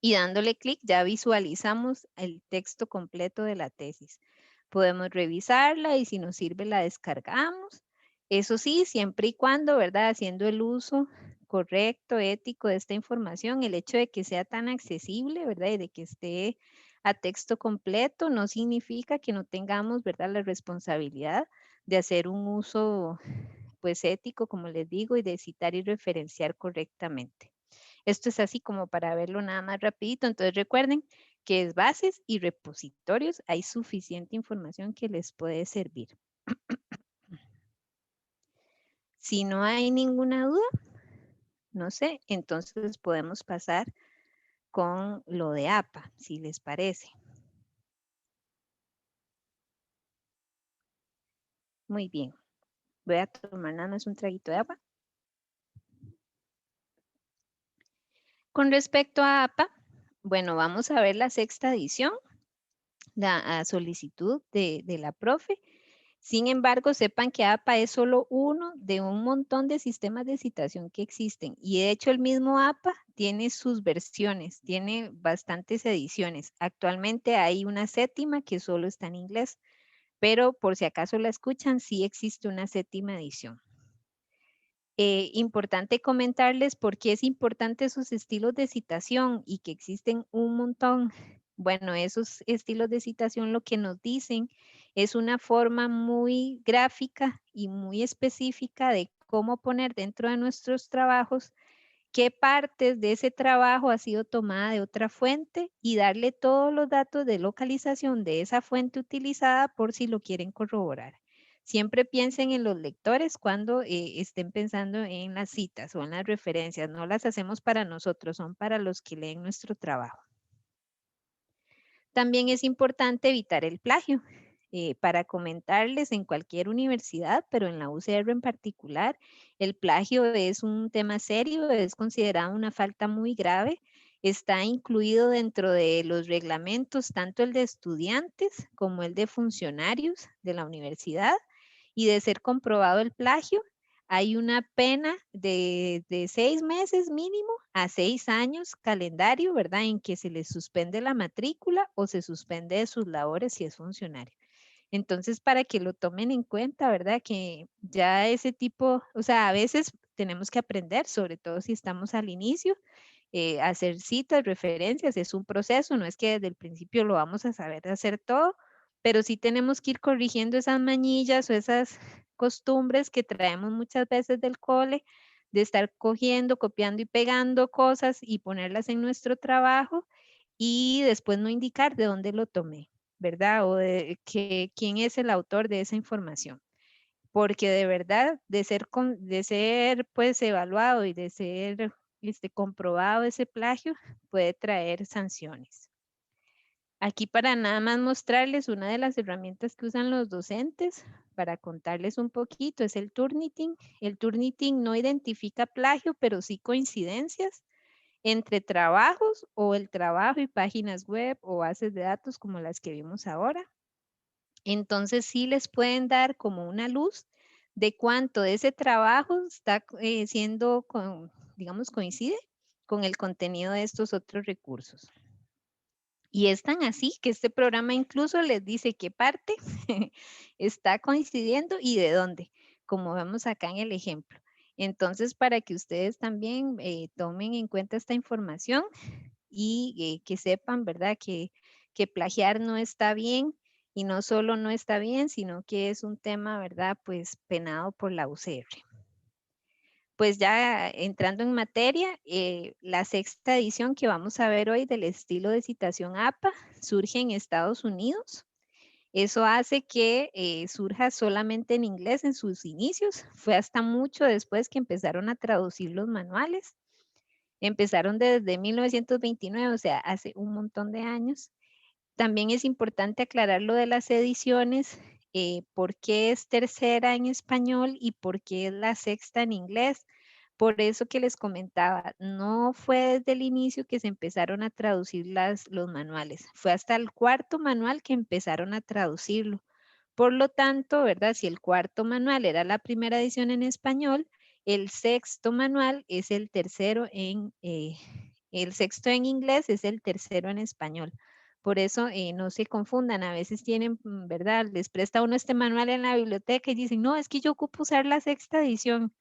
S1: y dándole clic ya visualizamos el texto completo de la tesis. Podemos revisarla y si nos sirve la descargamos. Eso sí, siempre y cuando, ¿verdad? Haciendo el uso correcto, ético de esta información, el hecho de que sea tan accesible, ¿verdad? Y de que esté a texto completo no significa que no tengamos, ¿verdad? La responsabilidad de hacer un uso, pues, ético, como les digo, y de citar y referenciar correctamente. Esto es así como para verlo nada más rapidito. Entonces recuerden que es bases y repositorios. Hay suficiente información que les puede servir. Si no hay ninguna duda, no sé, entonces podemos pasar con lo de APA, si les parece. Muy bien. Voy a tomar nada más un traguito de agua. Con respecto a APA, bueno, vamos a ver la sexta edición, la solicitud de la profe. Sin embargo, sepan que APA es solo uno de un montón de sistemas de citación que existen. Y de hecho el mismo APA tiene sus versiones, tiene bastantes ediciones. Actualmente hay una 7ª que solo está en inglés, pero por si acaso la escuchan, sí existe una 7ª edición. Importante comentarles por qué es importante sus estilos de citación y que existen un montón. Bueno, esos estilos de citación lo que nos dicen es una forma muy gráfica y muy específica de cómo poner dentro de nuestros trabajos qué partes de ese trabajo ha sido tomada de otra fuente y darle todos los datos de localización de esa fuente utilizada por si lo quieren corroborar. Siempre piensen en los lectores cuando estén pensando en las citas o en las referencias. No las hacemos para nosotros, son para los que leen nuestro trabajo. También es importante evitar el plagio. Para comentarles en cualquier universidad, pero en la UCR en particular, el plagio es un tema serio, es considerado una falta muy grave. Está incluido dentro de los reglamentos, tanto el de estudiantes como el de funcionarios de la universidad. Y de ser comprobado el plagio, hay una pena de 6 meses mínimo a 6 años calendario, ¿verdad? En que se les suspende la matrícula o se suspende de sus labores si es funcionario. Entonces, para que lo tomen en cuenta, ¿verdad? Que ya ese tipo, o sea, a veces tenemos que aprender, sobre todo si estamos al inicio, hacer citas, referencias, es un proceso, no es que desde el principio lo vamos a saber hacer todo, pero sí tenemos que ir corrigiendo esas mañillas o esas costumbres que traemos muchas veces del cole, de estar cogiendo, copiando y pegando cosas y ponerlas en nuestro trabajo y después no indicar de dónde lo tomé, ¿verdad? O de quién es el autor de esa información. Porque de verdad, de ser pues evaluado y de ser comprobado ese plagio, puede traer sanciones. Aquí para nada más mostrarles una de las herramientas que usan los docentes para contarles un poquito, es el Turnitin. El Turnitin no identifica plagio, pero sí coincidencias entre trabajos o el trabajo y páginas web o bases de datos como las que vimos ahora. Entonces sí les pueden dar como una luz de cuánto de ese trabajo está siendo, digamos, coincide con el contenido de estos otros recursos. Y es tan así que este programa incluso les dice qué parte está coincidiendo y de dónde, como vemos acá en el ejemplo. Entonces, para que ustedes también tomen en cuenta esta información y que sepan, ¿verdad? Que plagiar no está bien y no solo no está bien, sino que es un tema, ¿verdad? Pues penado por la UCR. Pues ya entrando en materia, la 6ª edición que vamos a ver hoy del estilo de citación APA surge en Estados Unidos. Eso hace que surja solamente en inglés en sus inicios. Fue hasta mucho después que empezaron a traducir los manuales. Empezaron desde 1929, o sea, hace un montón de años. También es importante aclarar lo de las ediciones, por qué es 3ª en español y por qué es la 6ª en inglés. Por eso que les comentaba, no fue desde el inicio que se empezaron a traducir los manuales, fue hasta el 4º manual que empezaron a traducirlo. Por lo tanto, ¿verdad? Si el 4º manual era la primera edición en español, el 6º manual es el 3º el 6º en inglés es el 3º en español. Por eso no se confundan, a veces tienen, ¿verdad? Les presta uno este manual en la biblioteca y dicen, no, es que yo ocupo usar la 6ª edición.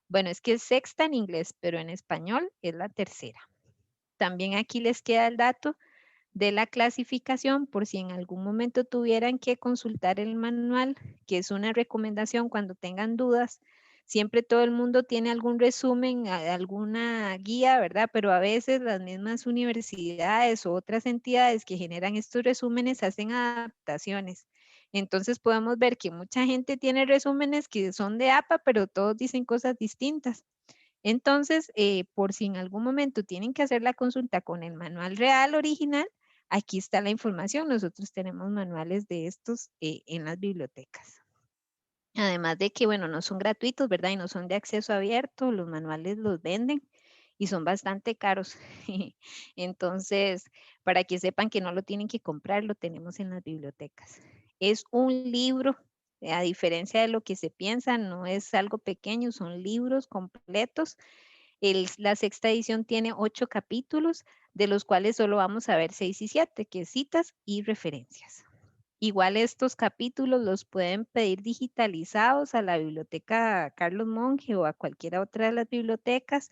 S1: Bueno, es que es 6ª en inglés, pero en español es la 3ª. También aquí les queda el dato de la clasificación por si en algún momento tuvieran que consultar el manual, que es una recomendación cuando tengan dudas. Siempre todo el mundo tiene algún resumen, alguna guía, ¿verdad? Pero a veces las mismas universidades o otras entidades que generan estos resúmenes hacen adaptaciones. Entonces podemos ver que mucha gente tiene resúmenes que son de APA, pero todos dicen cosas distintas. Entonces, por si en algún momento tienen que hacer la consulta con el manual real original, aquí está la información. Nosotros tenemos manuales de estos en las bibliotecas. Además de que, bueno, no son gratuitos, ¿verdad? Y no son de acceso abierto, los manuales los venden y son bastante caros. Entonces, para que sepan que no lo tienen que comprar, lo tenemos en las bibliotecas. Es un libro A diferencia de lo que se piensa, no es algo pequeño, son libros completos. La sexta edición tiene 8 capítulos, de los cuales solo vamos a ver 6 y 7, que es citas y referencias. Igual estos capítulos los pueden pedir digitalizados a la biblioteca Carlos Monge o a cualquiera otra de las bibliotecas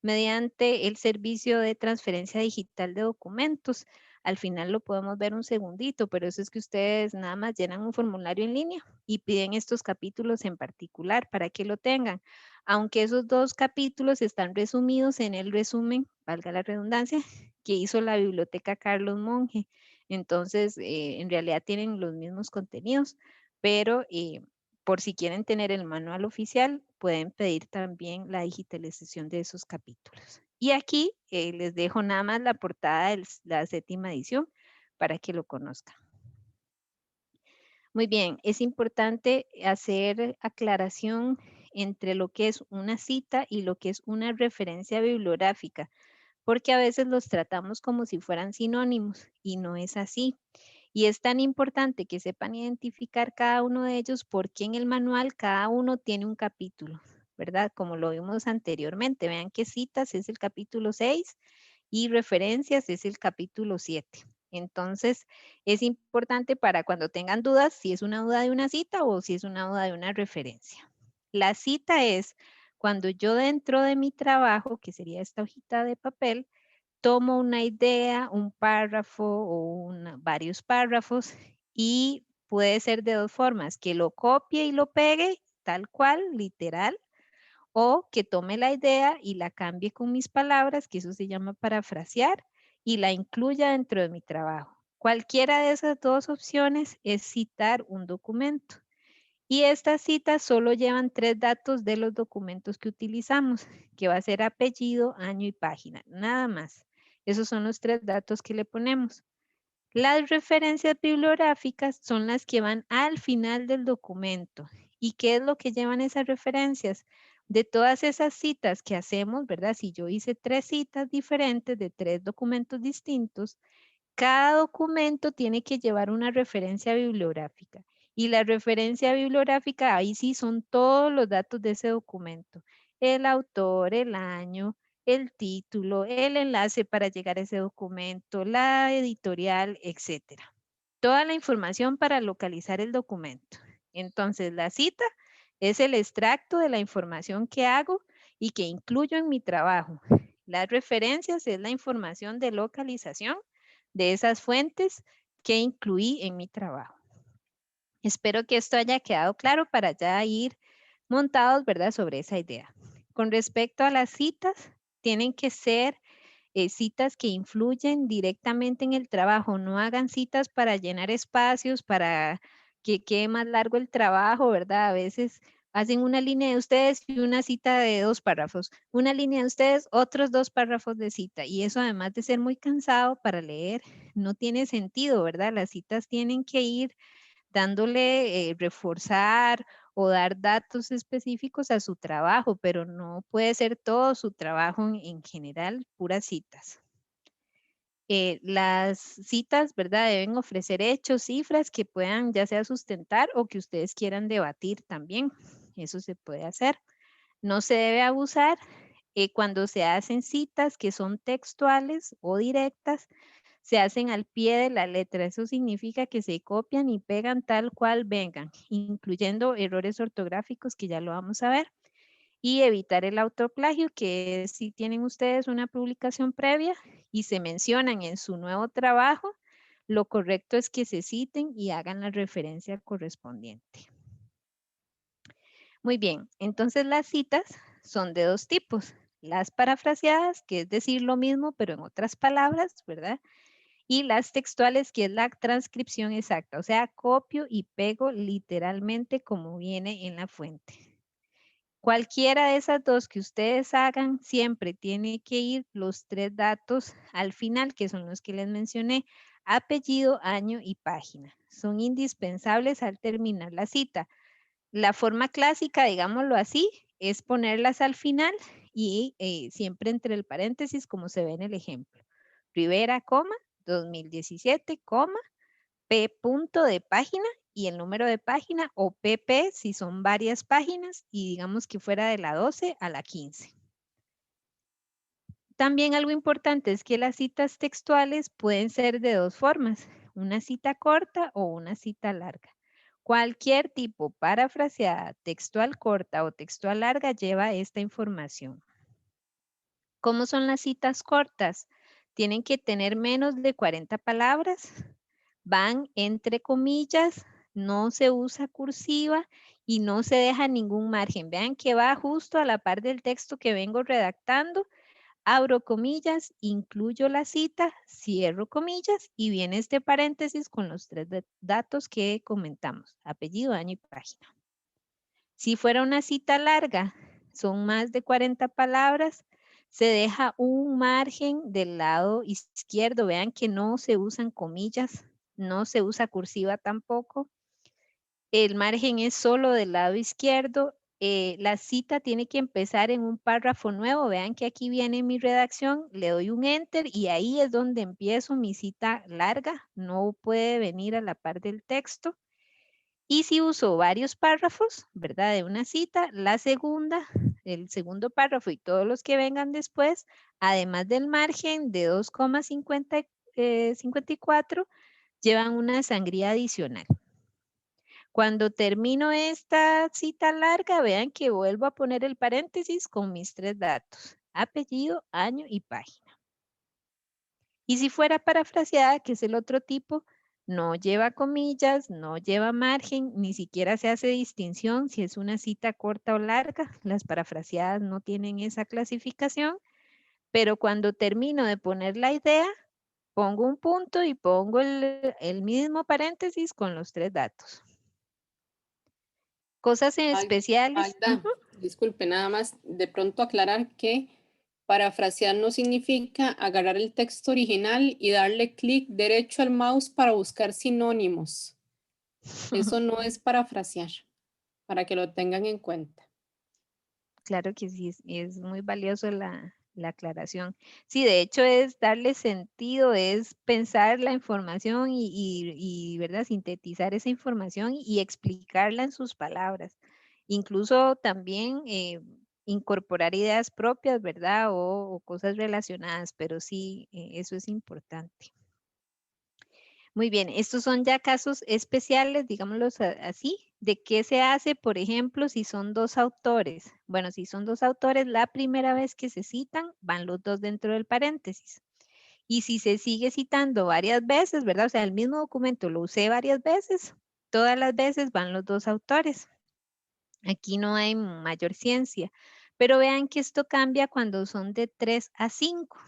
S1: mediante el servicio de transferencia digital de documentos. Al final lo podemos ver un segundito, pero eso es que ustedes nada más llenan un formulario en línea y piden estos capítulos en particular para que lo tengan. Aunque esos 2 capítulos están resumidos en el resumen, valga la redundancia, que hizo la biblioteca Carlos Monge. Entonces, en realidad tienen los mismos contenidos, pero por si quieren tener el manual oficial, pueden pedir también la digitalización de esos capítulos. Y aquí les dejo nada más la portada de la 7ª edición para que lo conozcan. Muy bien, es importante hacer aclaración entre lo que es una cita y lo que es una referencia bibliográfica, porque a veces los tratamos como si fueran sinónimos y no es así. Y es tan importante que sepan identificar cada uno de ellos porque en el manual cada uno tiene un capítulo, ¿verdad? Como lo vimos anteriormente. Vean que citas es el capítulo 6 y referencias es el capítulo 7. Entonces, es importante para cuando tengan dudas si es una duda de una cita o si es una duda de una referencia. La cita es cuando yo dentro de mi trabajo, que sería esta hojita de papel, tomo una idea, un párrafo o varios párrafos y puede ser de 2 formas, que lo copie y lo pegue tal cual, literal, o que tome la idea y la cambie con mis palabras, que eso se llama parafrasear, y la incluya dentro de mi trabajo. Cualquiera de esas 2 opciones es citar un documento. Y estas citas solo llevan 3 datos de los documentos que utilizamos, que va a ser apellido, año y página, nada más. Esos son los 3 datos que le ponemos. Las referencias bibliográficas son las que van al final del documento. ¿Y qué es lo que llevan esas referencias? De todas esas citas que hacemos, ¿verdad? Si yo hice 3 citas diferentes de 3 documentos distintos, cada documento tiene que llevar una referencia bibliográfica. Y la referencia bibliográfica, ahí sí son todos los datos de ese documento. El autor, el año, el título, el enlace para llegar a ese documento, la editorial, etcétera. Toda la información para localizar el documento. Entonces, la cita es el extracto de la información que hago y que incluyo en mi trabajo. Las referencias es la información de localización de esas fuentes que incluí en mi trabajo. Espero que esto haya quedado claro para ya ir montados, ¿verdad?, sobre esa idea. Con respecto a las citas, tienen que ser citas que influyen directamente en el trabajo. No hagan citas para llenar espacios, para que quede más largo el trabajo, ¿verdad? A veces hacen una línea de ustedes y una cita de 2 párrafos, una línea de ustedes, otros 2 párrafos de cita. Y eso además de ser muy cansado para leer, no tiene sentido, ¿verdad? Las citas tienen que ir dándole, reforzar o dar datos específicos a su trabajo, pero no puede ser todo su trabajo en general, puras citas. Las citas, ¿verdad? Deben ofrecer hechos, cifras que puedan ya sea sustentar o que ustedes quieran debatir también. Eso se puede hacer. No se debe abusar cuando se hacen citas que son textuales o directas, se hacen al pie de la letra. Eso significa que se copian y pegan tal cual vengan, incluyendo errores ortográficos que ya lo vamos a ver. Y evitar el autoplagio, que es si tienen ustedes una publicación previa y se mencionan en su nuevo trabajo, lo correcto es que se citen y hagan la referencia correspondiente. Muy bien, entonces las citas son de 2 tipos. Las parafraseadas, que es decir lo mismo, pero en otras palabras, ¿verdad? Y las textuales, que es la transcripción exacta, o sea, copio y pego literalmente como viene en la fuente. Cualquiera de esas 2 que ustedes hagan, siempre tiene que ir los 3 datos al final, que son los que les mencioné, apellido, año y página. Son indispensables al terminar la cita. La forma clásica, digámoslo así, es ponerlas al final y siempre entre el paréntesis, como se ve en el ejemplo. Rivera, 2017, P punto de página y el número de página, o pp si son varias páginas y digamos que fuera de la 12 a la 15. También algo importante es que las citas textuales pueden ser de dos formas, una cita corta o una cita larga. Cualquier tipo parafraseada, textual corta o textual larga lleva esta información. ¿Cómo son las citas cortas? Tienen que tener menos de 40 palabras, van entre comillas, no se usa cursiva y no se deja ningún margen. Vean que va justo a la par del texto que vengo redactando. Abro comillas, incluyo la cita, cierro comillas y viene este paréntesis con los tres datos que comentamos, apellido, año y página. Si fuera una cita larga, son más de 40 palabras, se deja un margen del lado izquierdo. Vean que no se usan comillas, no se usa cursiva tampoco. El margen es solo del lado izquierdo. La cita tiene que empezar en un párrafo nuevo. Vean que aquí viene mi redacción, le doy un enter y ahí es donde empiezo mi cita larga. No puede venir a la par del texto. Y si uso varios párrafos, ¿verdad? De una cita, la segunda, el segundo párrafo y todos los que vengan después, además del margen de 2,54, llevan una sangría adicional. Cuando termino esta cita larga, vean que vuelvo a poner el paréntesis con mis tres datos, apellido, año y página. Y si fuera parafraseada, que es el otro tipo, no lleva comillas, no lleva margen, ni siquiera se hace distinción si es una cita corta o larga. Las parafraseadas no tienen esa clasificación, pero cuando termino de poner la idea, pongo un punto y pongo el mismo paréntesis con los tres datos. Cosas especiales.
S2: Magda, disculpe, nada más de pronto aclarar que parafrasear no significa agarrar el texto original y darle clic derecho al mouse para buscar sinónimos. Eso no es parafrasear, para que lo tengan en cuenta.
S1: Claro que sí, es muy valioso la aclaración. Sí, de hecho es darle sentido, es pensar la información y ¿verdad? Sintetizar esa información y explicarla en sus palabras. Incluso también incorporar ideas propias, ¿verdad? O cosas relacionadas, pero sí, eso es importante. Muy bien, estos son ya casos especiales, digámoslos así, de qué se hace, por ejemplo, si son dos autores. Bueno, si son dos autores, la primera vez que se citan, van los dos dentro del paréntesis. Y si se sigue citando varias veces, ¿verdad? O sea, el mismo documento lo usé varias veces, todas las veces van los dos autores. Aquí no hay mayor ciencia, pero vean que esto cambia cuando son de 3 a 5.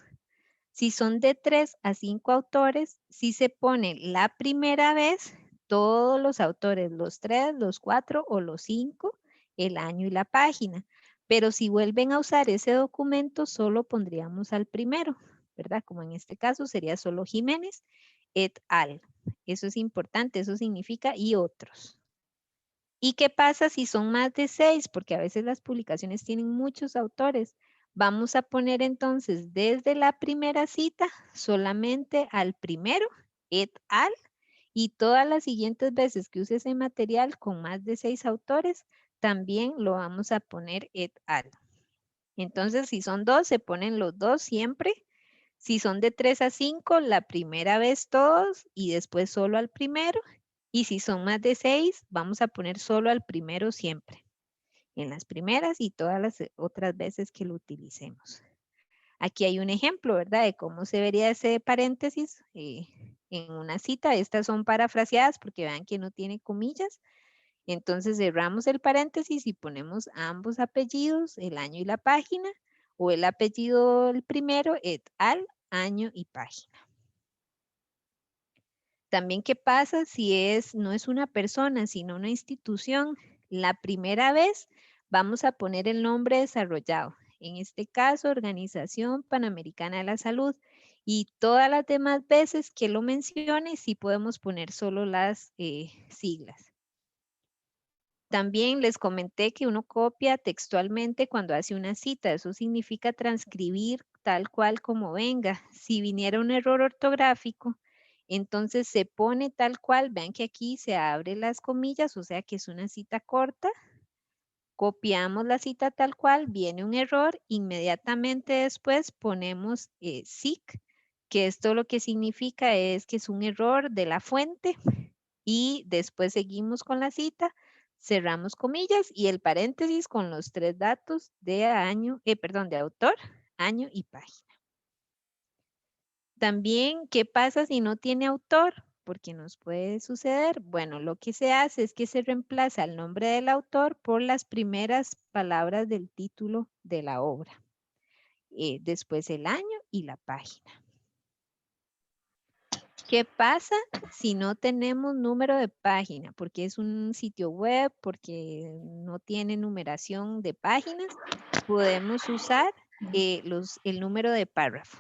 S1: Si son de 3 a 5 autores, si se pone la primera vez, todos los autores, los 3, los 4 o los 5, el año y la página. Pero si vuelven a usar ese documento, solo pondríamos al primero, ¿verdad? Como en este caso sería solo Jiménez et al. Eso es importante, eso significa y otros. ¿Y qué pasa si son más de 6? Porque a veces las publicaciones tienen muchos autores. Vamos a poner entonces desde la primera cita solamente al primero, et al, y todas las siguientes veces que use ese material con más de 6 autores, también lo vamos a poner et al. Entonces, si son 2, se ponen los dos siempre. Si son de 3 a 5, la primera vez todos y después solo al primero. Y si son más de 6, vamos a poner solo al primero siempre. En las primeras y todas las otras veces que lo utilicemos. Aquí hay un ejemplo, ¿verdad? De cómo se vería ese paréntesis en una cita. Estas son parafraseadas porque vean que no tiene comillas. Entonces cerramos el paréntesis y ponemos ambos apellidos, el año y la página, o el apellido el primero, et al, año y página. También, ¿qué pasa si no es una persona, sino una institución? La primera vez vamos a poner el nombre desarrollado. En este caso, Organización Panamericana de la Salud. Y todas las demás veces que lo mencione, sí podemos poner solo las siglas. También les comenté que uno copia textualmente cuando hace una cita. Eso significa transcribir tal cual como venga. Si viniera un error ortográfico, Entonces se pone tal cual, vean que aquí se abre las comillas, o sea que es una cita corta. Copiamos la cita tal cual, viene un error, inmediatamente después ponemos SIC, que esto lo que significa es que es un error de la fuente, y después seguimos con la cita, cerramos comillas y el paréntesis con los 3 datos de de autor, año y página. También, ¿qué pasa si no tiene autor? Porque nos puede suceder. Bueno, lo que se hace es que se reemplaza el nombre del autor por las primeras palabras del título de la obra. Después el año y la página. ¿Qué pasa si no tenemos número de página? Porque es un sitio web, porque no tiene numeración de páginas. Podemos usar el número de párrafo.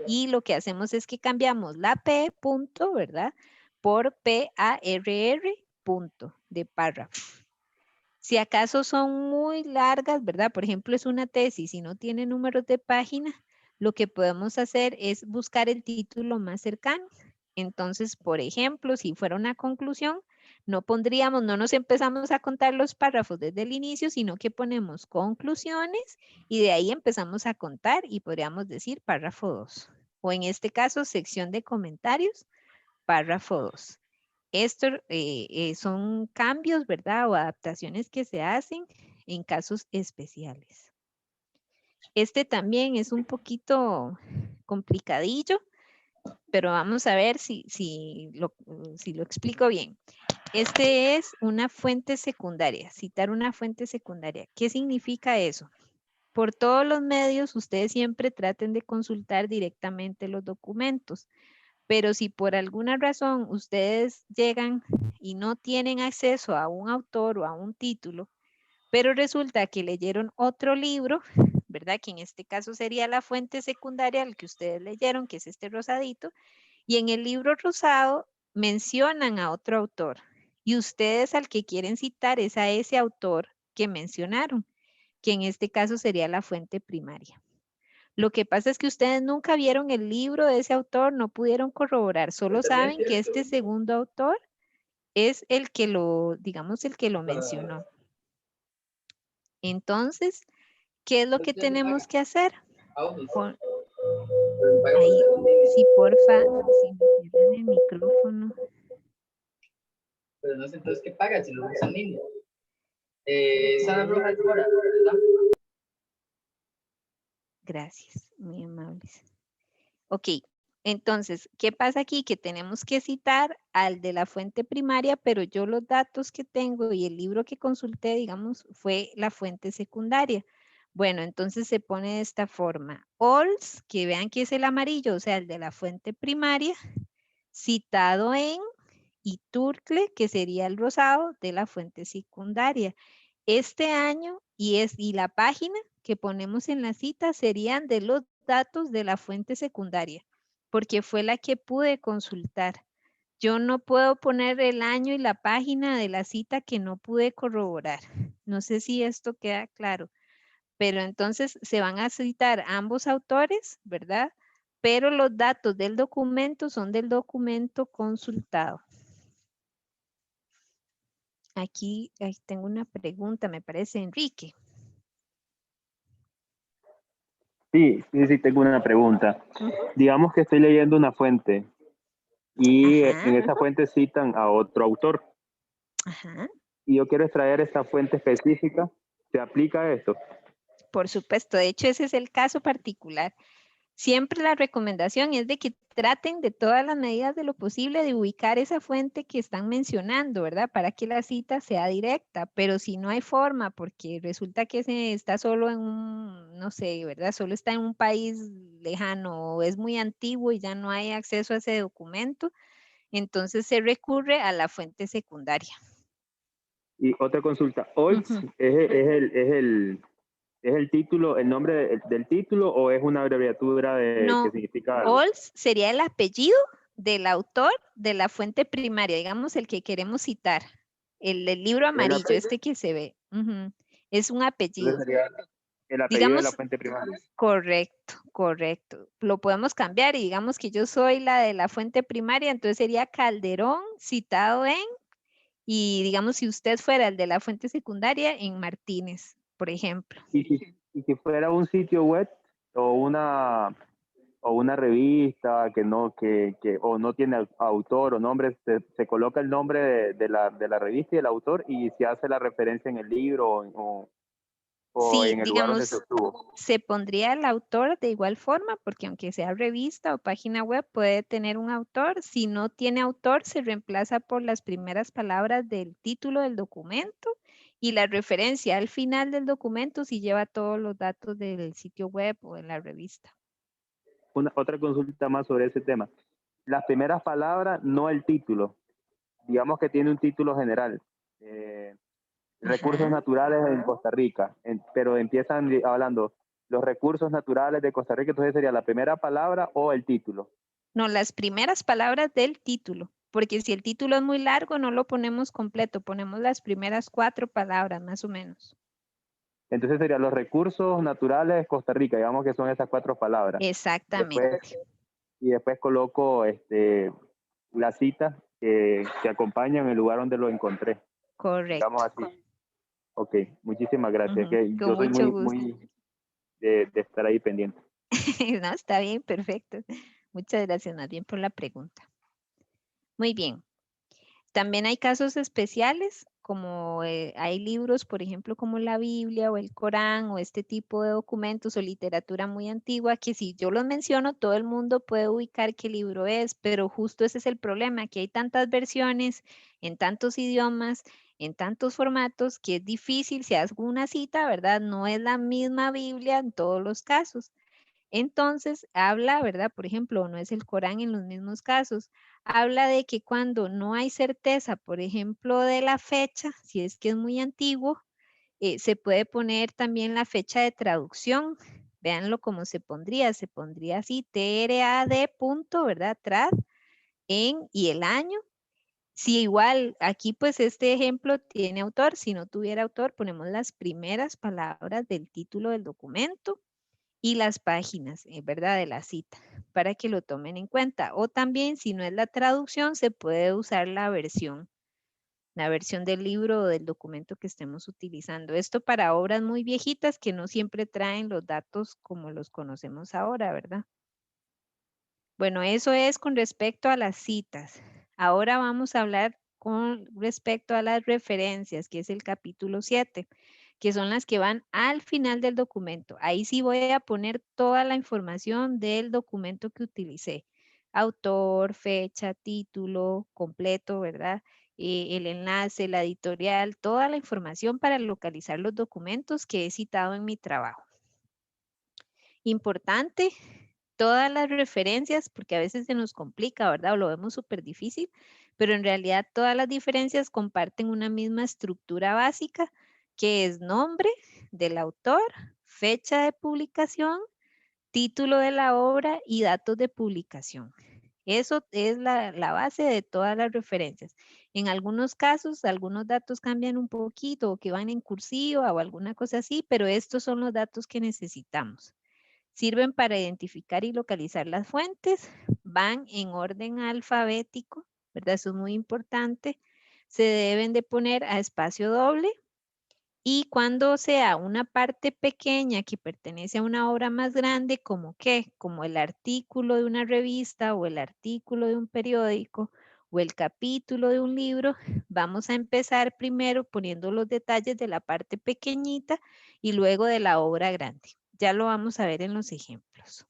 S1: Y lo que hacemos es que cambiamos la P punto, ¿verdad? Por PARR punto de párrafo. Si acaso son muy largas, ¿verdad? Por ejemplo, es una tesis y no tiene números de página, lo que podemos hacer es buscar el título más cercano. Entonces, por ejemplo, si fuera una conclusión, no nos empezamos a contar los párrafos desde el inicio, sino que ponemos conclusiones y de ahí empezamos a contar y podríamos decir párrafo 2. O en este caso, sección de comentarios, párrafo 2. Estos son cambios, ¿verdad? O adaptaciones que se hacen en casos especiales. Este también es un poquito complicadillo, pero vamos a ver si lo explico bien. Este es una fuente secundaria, citar una fuente secundaria. ¿Qué significa eso? Por todos los medios, ustedes siempre traten de consultar directamente los documentos, pero si por alguna razón ustedes llegan y no tienen acceso a un autor o a un título, pero resulta que leyeron otro libro, ¿verdad? Que en este caso sería la fuente secundaria al que ustedes leyeron, que es este rosadito, y en el libro rosado mencionan a otro autor y ustedes al que quieren citar es a ese autor que mencionaron, que en este caso sería la fuente primaria. Lo que pasa es que ustedes nunca vieron el libro de ese autor, no pudieron corroborar, solo saben que este segundo autor es el que digamos, el que lo mencionó. Entonces, ¿qué es lo que tenemos que hacer? Ahí, sí, porfa, si me cierran el micrófono.
S5: Pero no sé entonces qué pagan si lo usan en línea. Sana Roja es hora, ¿verdad?
S1: Gracias, muy amables. Ok, entonces, ¿qué pasa aquí? Que tenemos que citar al de la fuente primaria, pero yo los datos que tengo y el libro que consulté, digamos, fue la fuente secundaria. Bueno, entonces se pone de esta forma. Alls, que vean que es el amarillo, o sea, el de la fuente primaria, citado en, y Turtle, que sería el rosado de la fuente secundaria. Este año y la página que ponemos en la cita serían de los datos de la fuente secundaria, porque fue la que pude consultar. Yo no puedo poner el año y la página de la cita que no pude corroborar. No sé si esto queda claro, pero entonces se van a citar ambos autores, ¿verdad? Pero los datos del documento son del documento consultado. Aquí tengo una pregunta, me parece, Enrique.
S4: Sí, tengo una pregunta. Digamos que estoy leyendo una fuente y
S1: Ajá.
S4: en esa fuente citan a otro autor.
S1: Ajá.
S4: Y yo quiero extraer esta fuente específica. ¿Se aplica esto?
S1: Por supuesto, de hecho ese es el caso particular. Siempre la recomendación es de que traten de todas las medidas de lo posible de ubicar esa fuente que están mencionando, ¿verdad? Para que la cita sea directa, pero si no hay forma, porque resulta que se está solo en un, no sé, ¿verdad? Solo está en un país lejano o es muy antiguo y ya no hay acceso a ese documento, entonces se recurre a la fuente secundaria.
S4: Y otra consulta. ¿Olds es el título, el nombre del título o es una abreviatura
S1: No,
S4: que significa algo?
S1: Olds sería el apellido del autor de la fuente primaria, digamos el que queremos citar. El libro amarillo, este que se ve. Es un apellido.
S4: El apellido de la
S1: Digamos,
S4: fuente primaria.
S1: correcto, correcto. Lo podemos cambiar y digamos que yo soy la de la fuente primaria, entonces sería Calderón citado en, y digamos si usted fuera el de la fuente secundaria, en Martínez, por ejemplo.
S4: Y si fuera un sitio web o una revista o no tiene autor o nombre, se coloca el nombre de la revista y el autor y se hace la referencia en el libro o
S1: Sí,
S4: en el lugar donde se
S1: digamos,
S4: obtuvo.
S1: se pondría el autor de igual forma, porque aunque sea revista o página web, puede tener un autor. Si no tiene autor, se reemplaza por las primeras palabras del título del documento y la referencia al final del documento si lleva todos los datos del sitio web o de la revista.
S4: Otra consulta más sobre ese tema. Las primeras palabras, no el título. Digamos que tiene un título general. Recursos
S1: Ajá.
S4: naturales en Costa Rica, pero empiezan hablando los recursos naturales de Costa Rica, entonces sería la primera palabra o el título.
S1: No, las primeras palabras del título, porque si el título es muy largo, no lo ponemos completo, ponemos las primeras 4 palabras, más o menos.
S4: Entonces sería los recursos naturales de Costa Rica, digamos que son esas 4 palabras.
S1: Exactamente.
S4: Después coloco la cita que acompaña en el lugar donde lo encontré. Digamos
S1: Correcto.
S4: así. Ok, muchísimas gracias.
S1: Ujú,
S4: Que
S1: con
S4: yo soy
S1: mucho
S4: muy,
S1: gusto.
S4: muy de estar ahí pendiente.
S1: No, está bien, perfecto. Muchas gracias más bien por la pregunta. Muy bien. También hay casos especiales, como hay libros, por ejemplo, como la Biblia o el Corán o este tipo de documentos o literatura muy antigua, que si yo los menciono, todo el mundo puede ubicar qué libro es, pero justo ese es el problema, que hay tantas versiones en tantos idiomas, en tantos formatos, que es difícil, si hago una cita, ¿verdad? No es la misma Biblia en todos los casos. Entonces, habla, ¿verdad? Por ejemplo, no es el Corán en los mismos casos. Habla de que cuando no hay certeza, por ejemplo, de la fecha, si es que es muy antiguo, se puede poner también la fecha de traducción. Véanlo cómo se pondría así, TRAD punto, ¿verdad? Trad en y el año. Si igual aquí pues este ejemplo tiene autor, si no tuviera autor, ponemos las primeras palabras del título del documento y las páginas, ¿verdad? De la cita, para que lo tomen en cuenta. O también, si no es la traducción, se puede usar la versión del libro o del documento que estemos utilizando. Esto para obras muy viejitas que no siempre traen los datos como los conocemos ahora, ¿verdad? Bueno, eso es con respecto a las citas. Ahora vamos a hablar con respecto a las referencias, que es el capítulo 7, que son las que van al final del documento. Ahí sí voy a poner toda la información del documento que utilicé. Autor, fecha, título, completo, ¿verdad? El enlace, la editorial, toda la información para localizar los documentos que he citado en mi trabajo. Importante, todas las referencias, porque a veces se nos complica, ¿verdad? O lo vemos súper difícil, pero en realidad todas las diferencias comparten una misma estructura básica, que es nombre del autor, fecha de publicación, título de la obra y datos de publicación. Eso es la base de todas las referencias. En algunos casos, algunos datos cambian un poquito o que van en cursiva o alguna cosa así, pero estos son los datos que necesitamos. Sirven para identificar y localizar las fuentes, van en orden alfabético, ¿verdad? Eso es muy importante. Se deben de poner a espacio doble y cuando sea una parte pequeña que pertenece a una obra más grande, ¿como qué? Como el artículo de una revista o el artículo de un periódico o el capítulo de un libro, vamos a empezar primero poniendo los detalles de la parte pequeñita y luego de la obra grande. Ya lo vamos a ver en los ejemplos.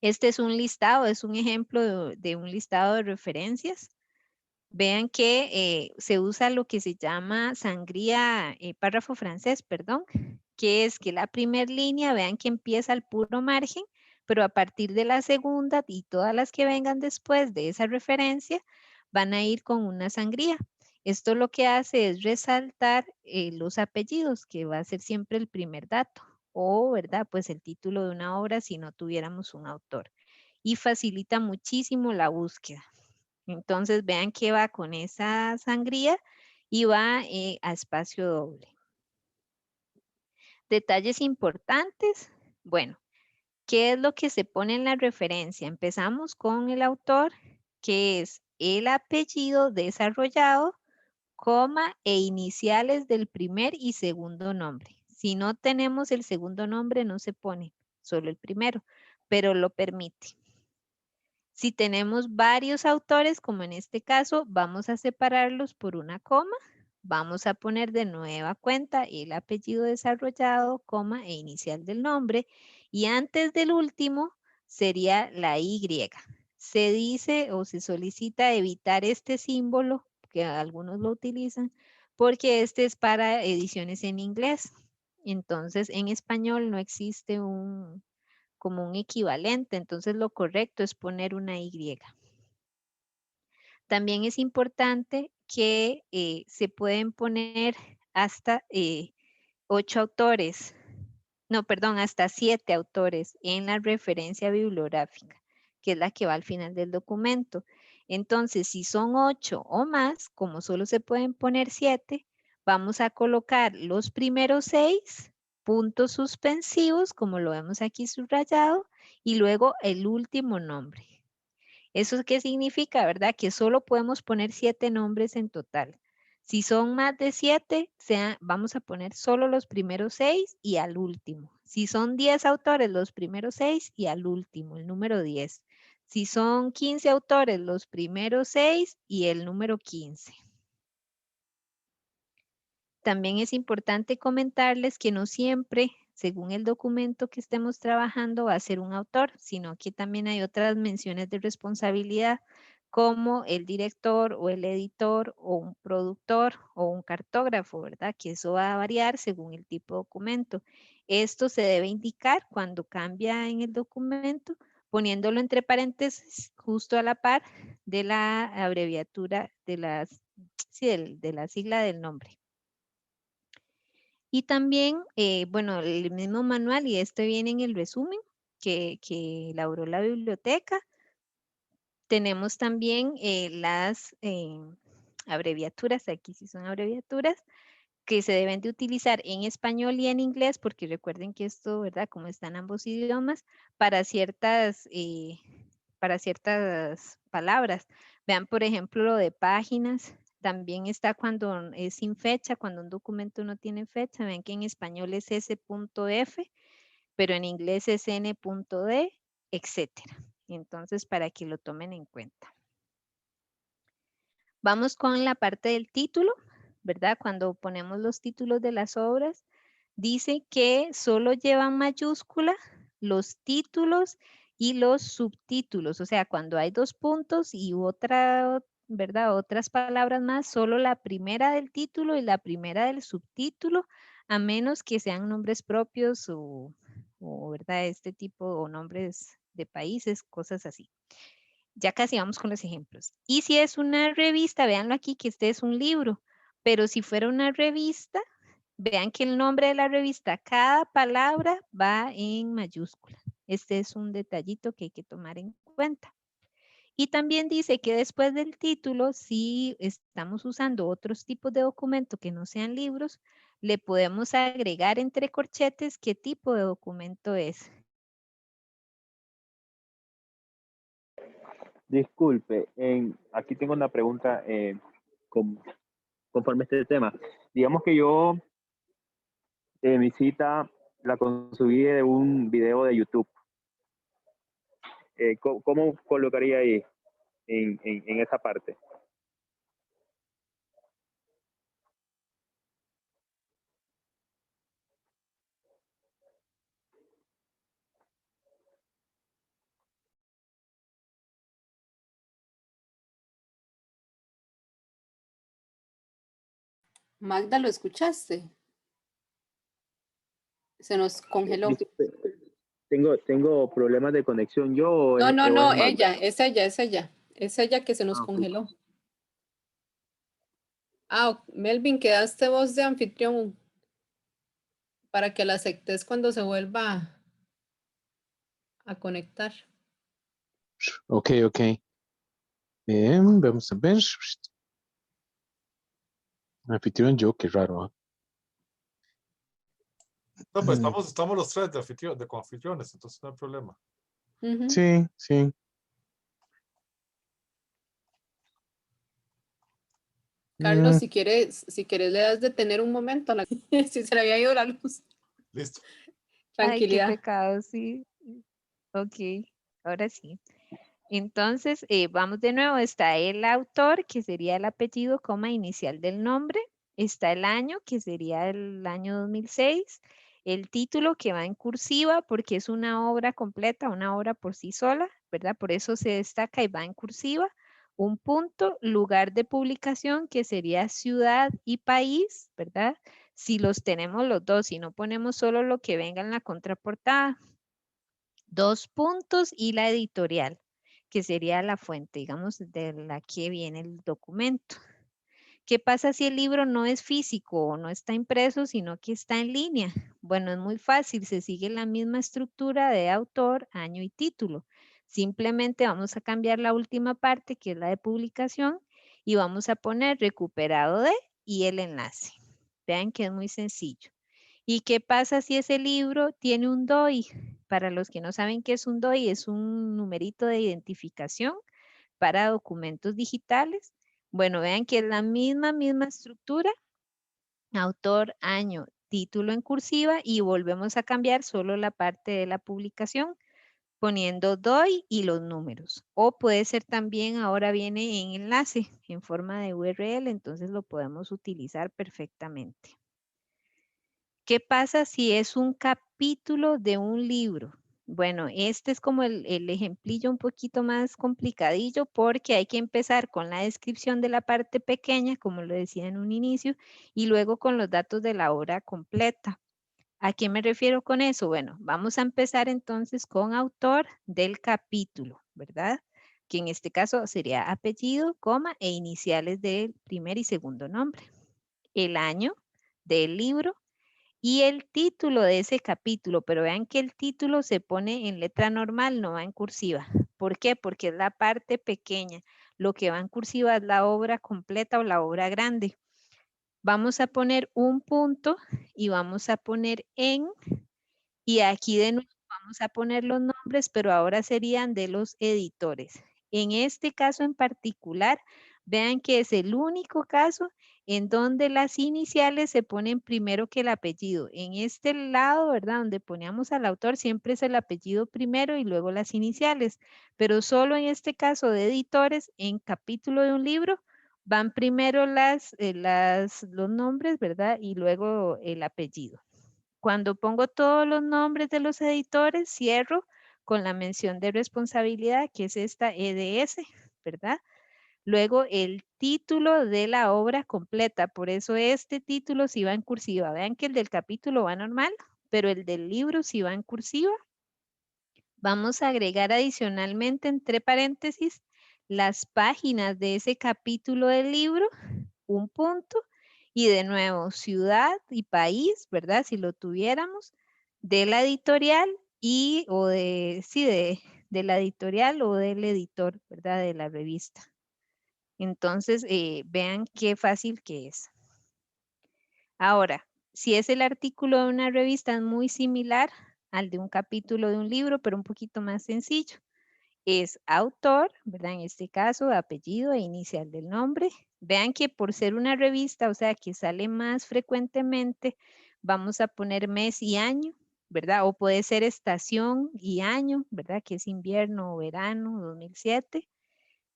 S1: Este es un listado, es un ejemplo de un listado de referencias. Vean que se usa lo que se llama sangría, párrafo francés, perdón, que es que la primera línea, vean que empieza al puro margen, pero a partir de la segunda y todas las que vengan después de esa referencia van a ir con una sangría. Esto lo que hace es resaltar los apellidos, que va a ser siempre el primer dato, o, ¿verdad? Pues el título de una obra si no tuviéramos un autor. Y facilita muchísimo la búsqueda. Entonces vean que va con esa sangría y va a espacio doble. Detalles importantes. Bueno, ¿qué es lo que se pone en la referencia? Empezamos con el autor, que es el apellido desarrollado, coma e iniciales del primer y segundo nombre. Si no tenemos el segundo nombre, no se pone, solo el primero, pero lo permite. Si tenemos varios autores, como en este caso, vamos a separarlos por una coma. Vamos a poner de nueva cuenta el apellido desarrollado, coma e inicial del nombre. Y antes del último sería la Y. Se dice o se solicita evitar este símbolo, que algunos lo utilizan, porque este es para ediciones en inglés. Entonces, en español no existe como un equivalente, entonces lo correcto es poner una Y. También es importante que se pueden poner hasta 8 autores, no, perdón, hasta 7 autores en la referencia bibliográfica, que es la que va al final del documento. Entonces, si son 8 o más, como solo se pueden poner 7, vamos a colocar los primeros 6 puntos suspensivos, como lo vemos aquí subrayado, y luego el último nombre. ¿Eso qué significa, verdad? Que solo podemos poner 7 nombres en total. Si son más de 7, vamos a poner solo los primeros 6 y al último. Si son 10 autores, los primeros 6 y al último, el número 10. Si son 15 autores, los primeros 6 y el número 15. También es importante comentarles que no siempre, según el documento que estemos trabajando, va a ser un autor, sino que también hay otras menciones de responsabilidad, como el director o el editor o un productor o un cartógrafo, ¿verdad? Que eso va a variar según el tipo de documento. Esto se debe indicar cuando cambia en el documento, poniéndolo entre paréntesis justo a la par de la abreviatura de la sigla del nombre. Y también, bueno, el mismo manual, y esto viene en el resumen que elaboró la biblioteca. Tenemos también las abreviaturas, aquí sí son abreviaturas, que se deben de utilizar en español y en inglés, porque recuerden que esto, ¿verdad? Como están ambos idiomas, para ciertas palabras. Vean, por ejemplo, lo de páginas. También está cuando es sin fecha, cuando un documento no tiene fecha. Ven que en español es s.f, pero en inglés es n.d, etcétera. Entonces, para que lo tomen en cuenta. Vamos con la parte del título, ¿verdad? Cuando ponemos los títulos de las obras, dice que solo llevan mayúscula los títulos y los subtítulos. O sea, cuando hay 2 puntos y otra, ¿verdad? Otras palabras más, solo la primera del título y la primera del subtítulo, a menos que sean nombres propios o ¿verdad? Este tipo, o nombres de países, cosas así. Ya casi vamos con los ejemplos. Y si es una revista, véanlo aquí que este es un libro, pero si fuera una revista, vean que el nombre de la revista, cada palabra va en mayúscula. Este es un detallito que hay que tomar en cuenta. Y también dice que después del título, si estamos usando otros tipos de documento que no sean libros, le podemos agregar entre corchetes qué tipo de documento es.
S4: Disculpe, aquí tengo una pregunta conforme a este tema. Digamos que yo mi cita la consumí de un video de YouTube. ¿Cómo colocaría ahí en esa parte?
S2: Magda, ¿lo escuchaste? Se nos congeló.
S4: Disculpe, tengo problemas de conexión yo o
S2: No, no,
S4: o
S2: no,
S4: es Magda.
S2: ella, es ella, es ella. Es ella que se nos
S4: Ah, ok.
S2: congeló. Ah, Melvin, quedaste vos de anfitrión para que la aceptes cuando se vuelva a conectar.
S6: Ok, ok. Bien, vamos a ver. Anfitrión yo, qué raro.
S3: No, pues estamos los tres de coanfitriones, entonces no hay problema.
S2: Ujú.
S6: Sí, sí.
S2: Carlos,
S6: Mm,
S2: si quieres le das de tener un momento a la si se le había ido la luz.
S3: Listo.
S1: Ay, qué
S2: Tranquilidad.
S1: pecado, sí. Ok, ahora sí. Entonces, vamos de nuevo. Está el autor, que sería el apellido, coma, inicial del nombre. Está el año, que sería el año 2006. El título, que va en cursiva, porque es una obra completa, una obra por sí sola, ¿verdad? Por eso se destaca y va en cursiva. Un punto, lugar de publicación, que sería ciudad y país, ¿verdad? Si los tenemos los dos, si no ponemos solo lo que venga en la contraportada. 2 puntos y la editorial, que sería la fuente, digamos, de la que viene el documento. ¿Qué pasa si el libro no es físico o no está impreso, sino que está en línea? Bueno, es muy fácil, se sigue la misma estructura de autor, año y título. Simplemente vamos a cambiar la última parte, que es la de publicación, y vamos a poner recuperado de y el enlace. Vean que es muy sencillo. ¿Y qué pasa si ese libro tiene un DOI? Para los que no saben qué es un DOI, es un numerito de identificación para documentos digitales. Bueno, vean que es la misma estructura, autor, año, título en cursiva, y volvemos a cambiar solo la parte de la publicación poniendo DOI y los números. O puede ser también, ahora viene en enlace en forma de URL, entonces lo podemos utilizar perfectamente. ¿Qué pasa si es un capítulo de un libro? Bueno, este es como el ejemplillo un poquito más complicadillo, porque hay que empezar con la descripción de la parte pequeña, como lo decía en un inicio, y luego con los datos de la obra completa. ¿A qué me refiero con eso? Bueno, vamos a empezar entonces con autor del capítulo, ¿verdad? Que en este caso sería apellido, coma e iniciales del primer y segundo nombre. El año del libro y el título de ese capítulo, pero vean que el título se pone en letra normal, no va en cursiva. ¿Por qué? Porque es la parte pequeña. Lo que va en cursiva es la obra completa o la obra grande. Vamos a poner un punto y vamos a poner en, y aquí de nuevo vamos a poner los nombres, pero ahora serían de los editores. En este caso en particular, vean que es el único caso en donde las iniciales se ponen primero que el apellido. En este lado, ¿verdad? Donde poníamos al autor, siempre es el apellido primero y luego las iniciales, pero solo en este caso de editores, en capítulo de un libro, van primero los nombres, ¿verdad? Y luego el apellido. Cuando pongo todos los nombres de los editores, cierro con la mención de responsabilidad, que es esta EDS, ¿verdad? Luego el título de la obra completa, por eso este título sí va en cursiva. Vean que el del capítulo va normal, pero el del libro sí va en cursiva. Vamos a agregar adicionalmente entre paréntesis las páginas de ese capítulo del libro, un punto, y de nuevo ciudad y país, ¿verdad? Si lo tuviéramos, de la editorial y o de, sí, de la editorial o del editor, ¿verdad? De la revista. Entonces, vean qué fácil que es. Ahora, si es el artículo de una revista, es muy similar al de un capítulo de un libro, pero un poquito más sencillo. Es autor, ¿verdad? En este caso, apellido e inicial del nombre. Vean que por ser una revista, o sea, que sale más frecuentemente, vamos a poner mes y año, ¿verdad? O puede ser estación y año, ¿verdad? Que es invierno o verano, 2007.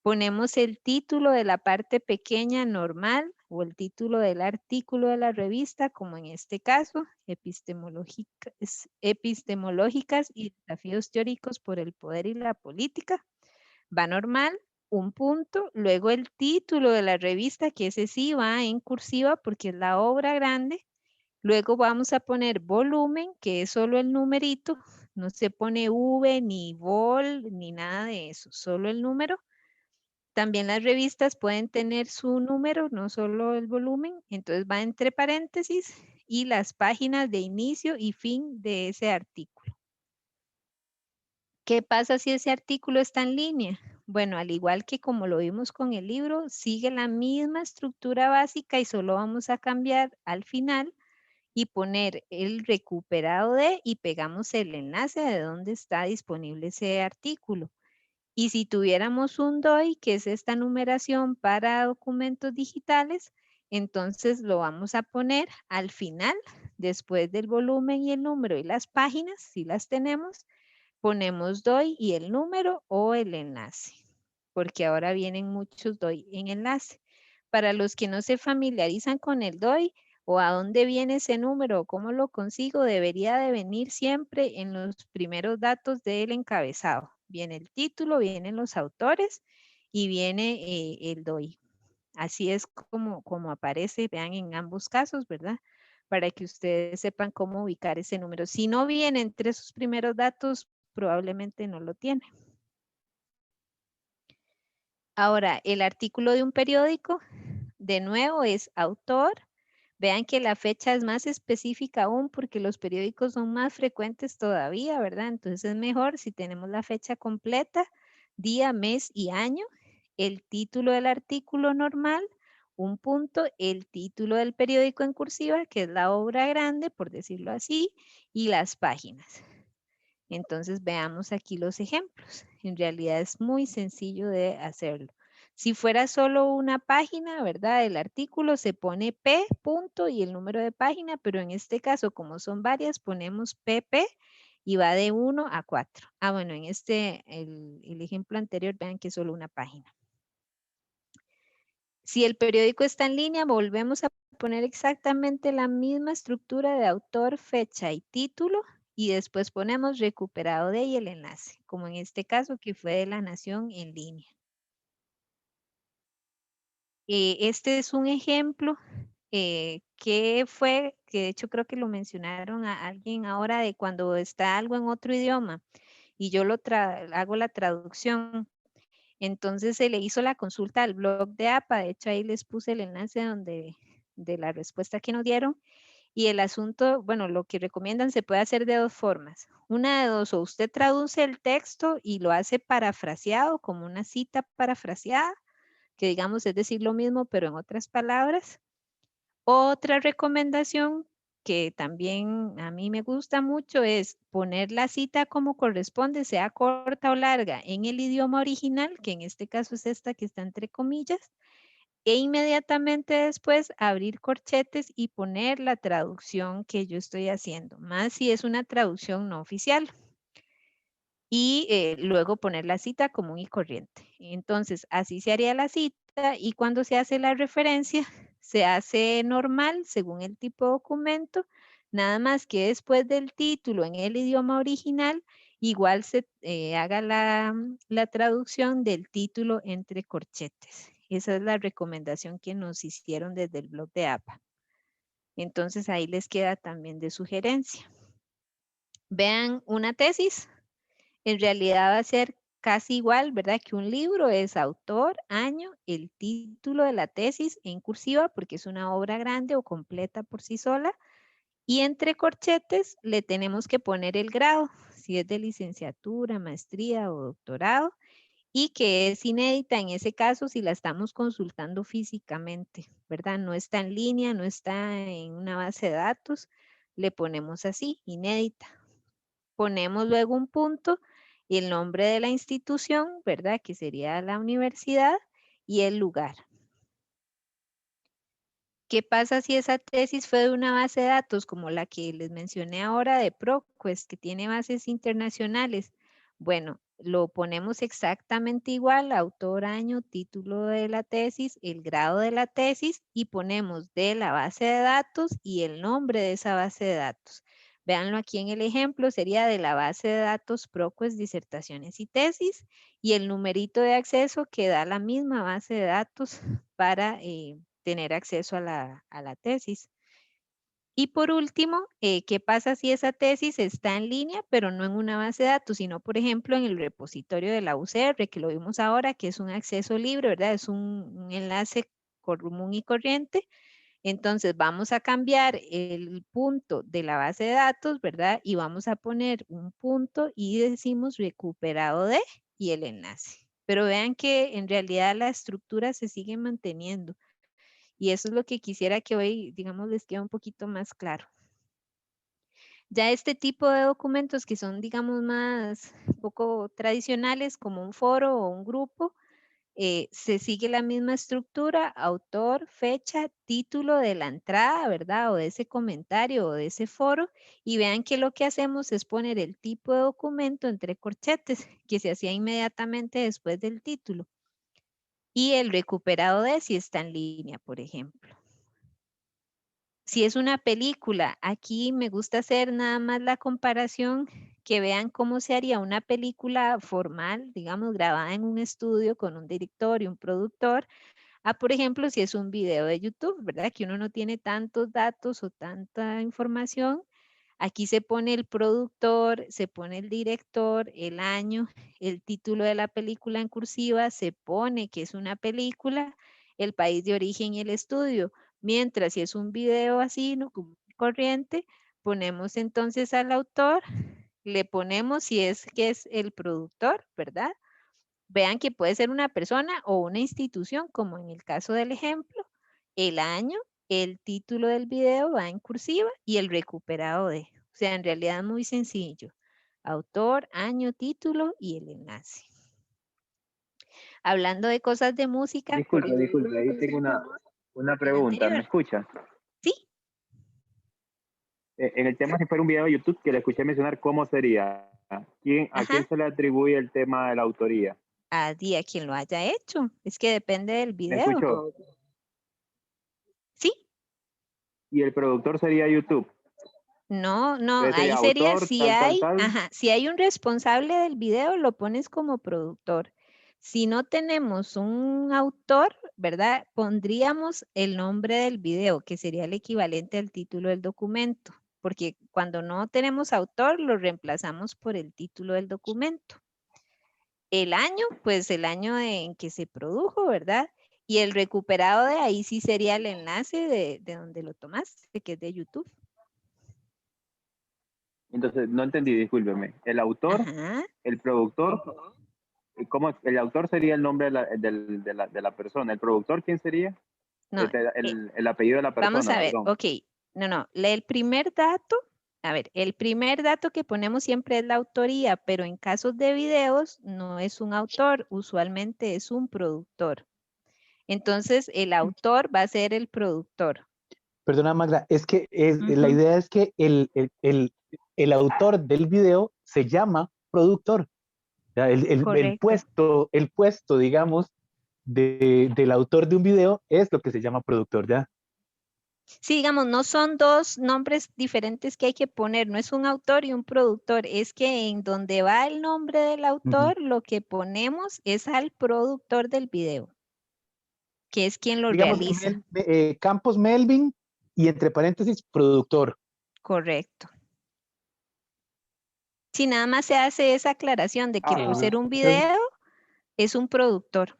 S1: Ponemos el título de la parte pequeña normal o el título del artículo de la revista, como en este caso, epistemológicas y desafíos teóricos por el poder y la política. Va normal, un punto, luego el título de la revista, que ese sí va en cursiva porque es la obra grande. Luego vamos a poner volumen, que es solo el numerito, no se pone V ni vol ni nada de eso, solo el número. También las revistas pueden tener su número, no solo el volumen, entonces va entre paréntesis y las páginas de inicio y fin de ese artículo. ¿Qué pasa si ese artículo está en línea? Bueno, al igual que como lo vimos con el libro, sigue la misma estructura básica y solo vamos a cambiar al final y poner el recuperado de y pegamos el enlace de donde está disponible ese artículo. Y si tuviéramos un DOI, que es esta numeración para documentos digitales, entonces lo vamos a poner al final, después del volumen y el número y las páginas, si las tenemos, ponemos DOI y el número o el enlace, porque ahora vienen muchos DOI en enlace. Para los que no se familiarizan con el DOI o a dónde viene ese número o cómo lo consigo, debería de venir siempre en los primeros datos del encabezado. Viene el título, vienen los autores y viene el DOI. Así es como aparece, vean en ambos casos, ¿verdad? Para que ustedes sepan cómo ubicar ese número. Si no viene entre esos primeros datos, probablemente no lo tiene. Ahora, el artículo de un periódico, de nuevo, es autor. Vean que la fecha es más específica aún porque los periódicos son más frecuentes todavía, ¿verdad? Entonces es mejor si tenemos la fecha completa, día, mes y año, el título del artículo normal, un punto, el título del periódico en cursiva, que es la obra grande, por decirlo así, y las páginas. Entonces veamos aquí los ejemplos. En realidad es muy sencillo de hacerlo. Si fuera solo una página, ¿verdad? El artículo se pone P, punto, y el número de página, pero en este caso, como son varias, ponemos PP y va de 1 a 4. Ah, bueno, en el ejemplo anterior, vean que es solo una página. Si el periódico está en línea, volvemos a poner exactamente la misma estructura de autor, fecha y título, y después ponemos recuperado de y el enlace, como en este caso que fue de La Nación en línea. Este es un ejemplo que de hecho creo que lo mencionaron a alguien ahora, de cuando está algo en otro idioma y yo hago la traducción. Entonces se le hizo la consulta al blog de APA, de hecho ahí les puse el enlace de la respuesta que nos dieron. Y el asunto, bueno, lo que recomiendan se puede hacer de dos formas. Una de dos, o usted traduce el texto y lo hace parafraseado, como una cita parafraseada, que digamos es decir lo mismo, pero en otras palabras. Otra recomendación que también a mí me gusta mucho es poner la cita como corresponde, sea corta o larga, en el idioma original, que en este caso es esta que está entre comillas, e inmediatamente después abrir corchetes y poner la traducción que yo estoy haciendo, más si es una traducción no oficial. Y luego poner la cita común y corriente. Entonces, así se haría la cita y cuando se hace la referencia, se hace normal según el tipo de documento, nada más que después del título en el idioma original, igual se haga la traducción del título entre corchetes. Esa es la recomendación que nos hicieron desde el blog de APA. Entonces ahí les queda también de sugerencia. Vean una tesis, en realidad va a ser casi igual, ¿verdad? Que un libro es autor, año, el título de la tesis en cursiva porque es una obra grande o completa por sí sola. Y entre corchetes le tenemos que poner el grado, si es de licenciatura, maestría o doctorado, y que es inédita en ese caso si la estamos consultando físicamente, ¿verdad? No está en línea, no está en una base de datos, le ponemos así, inédita. Ponemos luego un punto y el nombre de la institución, ¿verdad? Que sería la universidad y el lugar. ¿Qué pasa si esa tesis fue de una base de datos como la que les mencioné ahora de ProQuest, que tiene bases internacionales? Bueno, lo ponemos exactamente igual, autor, año, título de la tesis, el grado de la tesis y ponemos de la base de datos y el nombre de esa base de datos. Véanlo aquí en el ejemplo, sería de la base de datos ProQuest, disertaciones y tesis y el numerito de acceso que da la misma base de datos para tener acceso a la tesis. Y por último, ¿qué pasa si esa tesis está en línea, pero no en una base de datos, sino, por ejemplo, en el repositorio de la UCR, que lo vimos ahora, que es un acceso libre, ¿verdad? Es un enlace común y corriente. Entonces, vamos a cambiar el punto de la base de datos, ¿verdad? Y vamos a poner un punto y decimos recuperado de y el enlace. Pero vean que en realidad la estructura se sigue manteniendo. Y eso es lo que quisiera que hoy, digamos, les quede un poquito más claro. Ya este tipo de documentos que son, digamos, más poco tradicionales, como un foro o un grupo, se sigue la misma estructura, autor, fecha, título de la entrada, ¿verdad? O de ese comentario o de ese foro. Y vean que lo que hacemos es poner el tipo de documento entre corchetes, que se hacía inmediatamente después del título. Y el recuperado de si está en línea, por ejemplo. Si es una película, aquí me gusta hacer nada más la comparación, que vean cómo se haría una película formal, digamos, grabada en un estudio con un director y un productor, a, por ejemplo, si es un video de YouTube, ¿verdad? Que uno no tiene tantos datos o tanta información. Aquí se pone el productor, se pone el director, el año, el título de la película en cursiva, se pone que es una película, el país de origen y el estudio. Mientras si es un video así, ¿no? Como corriente, ponemos entonces al autor, le ponemos si es que es el productor, ¿verdad? Vean que puede ser una persona o una institución, como en el caso del ejemplo, el año, el título del video va en cursiva y el recuperado de. O sea, en realidad es muy sencillo. Autor, año, título y el enlace. Hablando de cosas de música.
S4: Disculpe, ahí tengo una
S1: el
S4: pregunta. ¿Me
S1: anterior.
S4: escucha?
S1: Sí,
S4: En el tema, si fuera un video de YouTube que le escuché mencionar, ¿cómo sería? ¿A quién
S1: ajá.
S4: se le atribuye el tema de la autoría?
S1: A quien lo haya hecho. Es que depende del
S4: ¿Me
S1: video.
S4: escuchó?
S1: Sí,
S4: Y el productor sería YouTube.
S1: no,
S4: Entonces
S1: ahí
S4: sería
S1: sería
S4: autor,
S1: si
S4: tal, tal,
S1: hay,
S4: tal.
S1: ajá, si hay un responsable del video, lo pones como productor. Si no tenemos un autor, ¿verdad? Pondríamos el nombre del video, que sería el equivalente al título del documento, porque cuando no tenemos autor, lo reemplazamos por el título del documento. El año, pues el año en que se produjo, ¿verdad? Y el recuperado de ahí sí sería el enlace de donde lo tomaste, que es de YouTube.
S4: Entonces, no entendí, discúlpeme. El autor,
S1: Ajá.
S4: el productor, ¿cómo? El autor sería el nombre de la persona. ¿El productor quién sería?
S1: No,
S4: El apellido de la
S1: vamos
S4: persona,
S1: a ver,
S4: perdón.
S1: ok, no, el primer dato, a ver, el primer dato que ponemos siempre es la autoría, pero en casos de videos no es un autor, usualmente es un productor. Entonces, el autor va a ser el productor.
S6: Perdona, Magda, es que la
S1: Ujú,
S6: idea es que el autor del video se llama productor. O sea,
S1: correcto.
S6: el puesto, digamos, del autor de un video es lo que se llama productor, ¿ya?
S1: Sí, digamos, no son dos nombres diferentes que hay que poner, no es un autor y un productor, es que en donde va el nombre del
S6: Ujú.
S1: autor, lo que ponemos es al productor del video, que es quien lo
S6: Digamos,
S1: realiza.
S6: Campos Melvin y entre paréntesis, productor.
S1: Correcto. Si nada más se hace esa aclaración de que por
S4: Ah,
S1: ser un
S6: Entonces,
S1: video es un productor.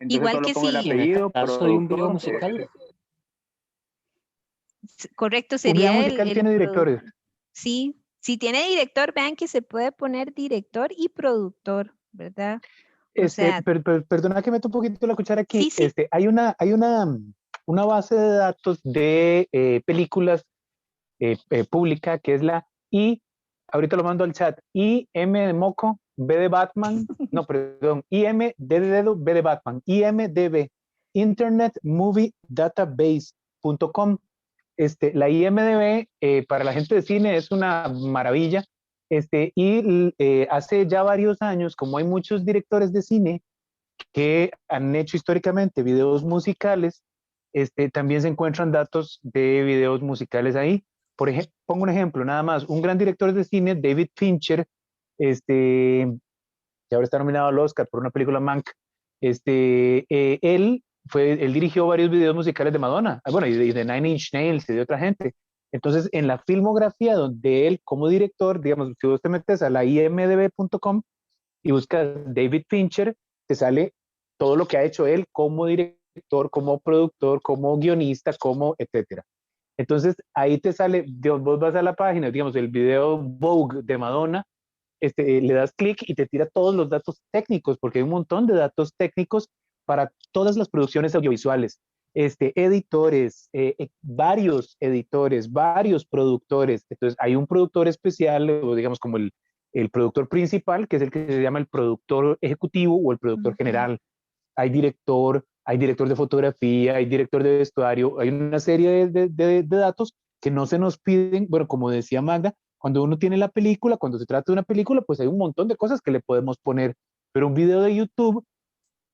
S4: entonces
S1: Igual
S4: solo
S1: que
S4: pongo el
S7: Y en
S1: si,
S7: el
S4: apellido,
S7: caso de un video
S4: productor.
S7: musical,
S1: correcto,
S6: un video
S1: sería
S6: musical
S1: el
S6: tiene directores.
S1: sí, si tiene director, vean que se puede poner director y productor, ¿verdad? O sea,
S6: Perdona que meto un poquito la cuchara aquí.
S1: sí, sí.
S6: Una base de datos de películas pública que es la ahorita lo mando al chat, IM de moco, B de Batman, no, perdón, IMD de dedo, B de Batman, IMDB, Internet Movie Database.com. La IMDB para la gente de cine es una maravilla. Hace ya varios años, como hay muchos directores de cine que han hecho históricamente videos musicales, también se encuentran datos de videos musicales ahí. Por ejemplo, pongo un ejemplo, nada más, un gran director de cine, David Fincher, que ahora está nominado al Oscar por una película Mank, él dirigió varios videos musicales de Madonna, bueno, y de Nine Inch Nails y de otra gente. Entonces, en la filmografía de él como director, digamos, si vos te metes a la imdb.com y buscas David Fincher, te sale todo lo que ha hecho él como director, como productor, como guionista, como etcétera. Entonces ahí te sale, vos vas a la página, digamos, el video Vogue de Madonna, le das clic y te tira todos los datos técnicos, porque hay un montón de datos técnicos para todas las producciones audiovisuales. editores, varios editores, varios productores. Entonces, hay un productor especial, o digamos como el productor principal, que es el que se llama el productor ejecutivo o el productor general. Hay director de fotografía, hay director de vestuario, hay una serie de datos que no se nos piden. Bueno, como decía Magda, cuando uno tiene la película, cuando se trata de una película, pues hay un montón de cosas que le podemos poner, pero un video de YouTube,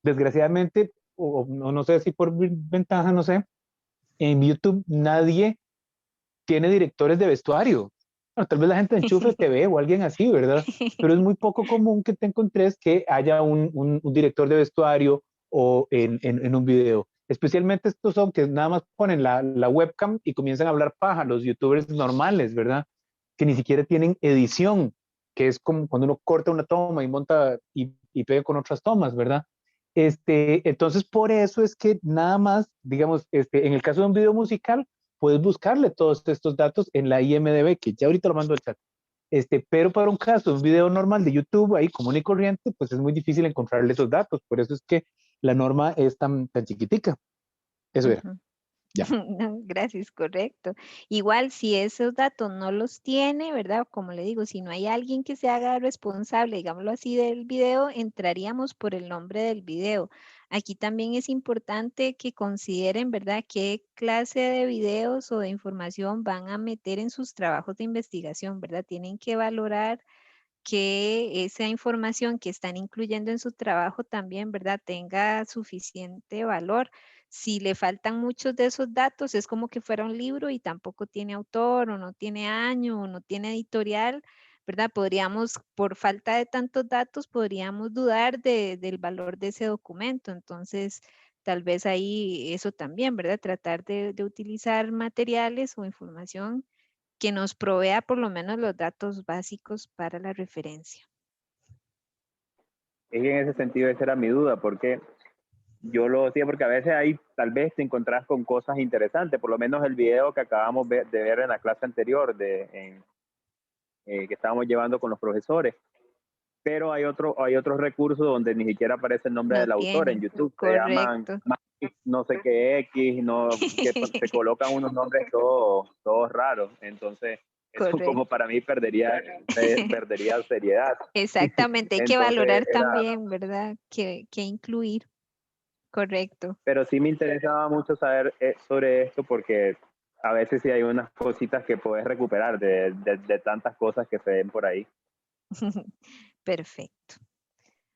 S6: desgraciadamente, o no sé si por ventaja, no sé, en YouTube nadie tiene directores de vestuario. Bueno, tal vez la gente de Enchufe TV o alguien así, ¿verdad? Pero es muy poco común que te encontres que haya un director de vestuario o en un video. Especialmente estos son que nada más ponen la webcam y comienzan a hablar paja, los youtubers normales, ¿verdad? Que ni siquiera tienen edición, que es como cuando uno corta una toma y monta y pega con otras tomas, ¿verdad? Entonces, por eso es que nada más, digamos, en el caso de un video musical, puedes buscarle todos estos datos en la IMDb, que ya ahorita lo mando al chat. Pero para un caso, un video normal de YouTube, ahí común y corriente, pues es muy difícil encontrarle esos datos. Por eso es que la norma es tan chiquitica. Eso era. Ya.
S1: No, gracias, correcto. Igual si esos datos no los tiene, ¿verdad? Como le digo, si no hay alguien que se haga responsable, digámoslo así, del video, entraríamos por el nombre del video. Aquí también es importante que consideren, ¿verdad?, qué clase de videos o de información van a meter en sus trabajos de investigación, ¿verdad? Tienen que valorar que esa información que están incluyendo en su trabajo también, ¿verdad?, tenga suficiente valor. Si le faltan muchos de esos datos, es como que fuera un libro y tampoco tiene autor o no tiene año o no tiene editorial, ¿verdad? Podríamos, por falta de tantos datos, podríamos dudar del valor de ese documento. Entonces, tal vez ahí eso también, ¿verdad? Tratar de utilizar materiales o información que nos provea por lo menos los datos básicos para la referencia.
S4: Es que en ese sentido esa era mi duda, porque yo lo decía porque a veces ahí tal vez te encontrás con cosas interesantes, por lo menos el video que acabamos de ver en la clase anterior que estábamos llevando con los profesores. Pero hay otros recursos donde ni siquiera aparece el nombre
S1: No
S4: del autor en
S1: tiene,
S4: YouTube. Se llaman
S1: correcto.
S4: no sé qué X, que se colocan unos nombres todos raros. Entonces, eso como
S1: Correcto.
S4: para mí perdería seriedad.
S1: Exactamente, hay que
S4: Entonces,
S1: valorar también, ¿verdad? Que incluir. Correcto.
S4: pero sí me interesaba mucho saber sobre esto porque a veces sí hay unas cositas que puedes recuperar de tantas cosas que se ven por ahí.
S1: Perfecto.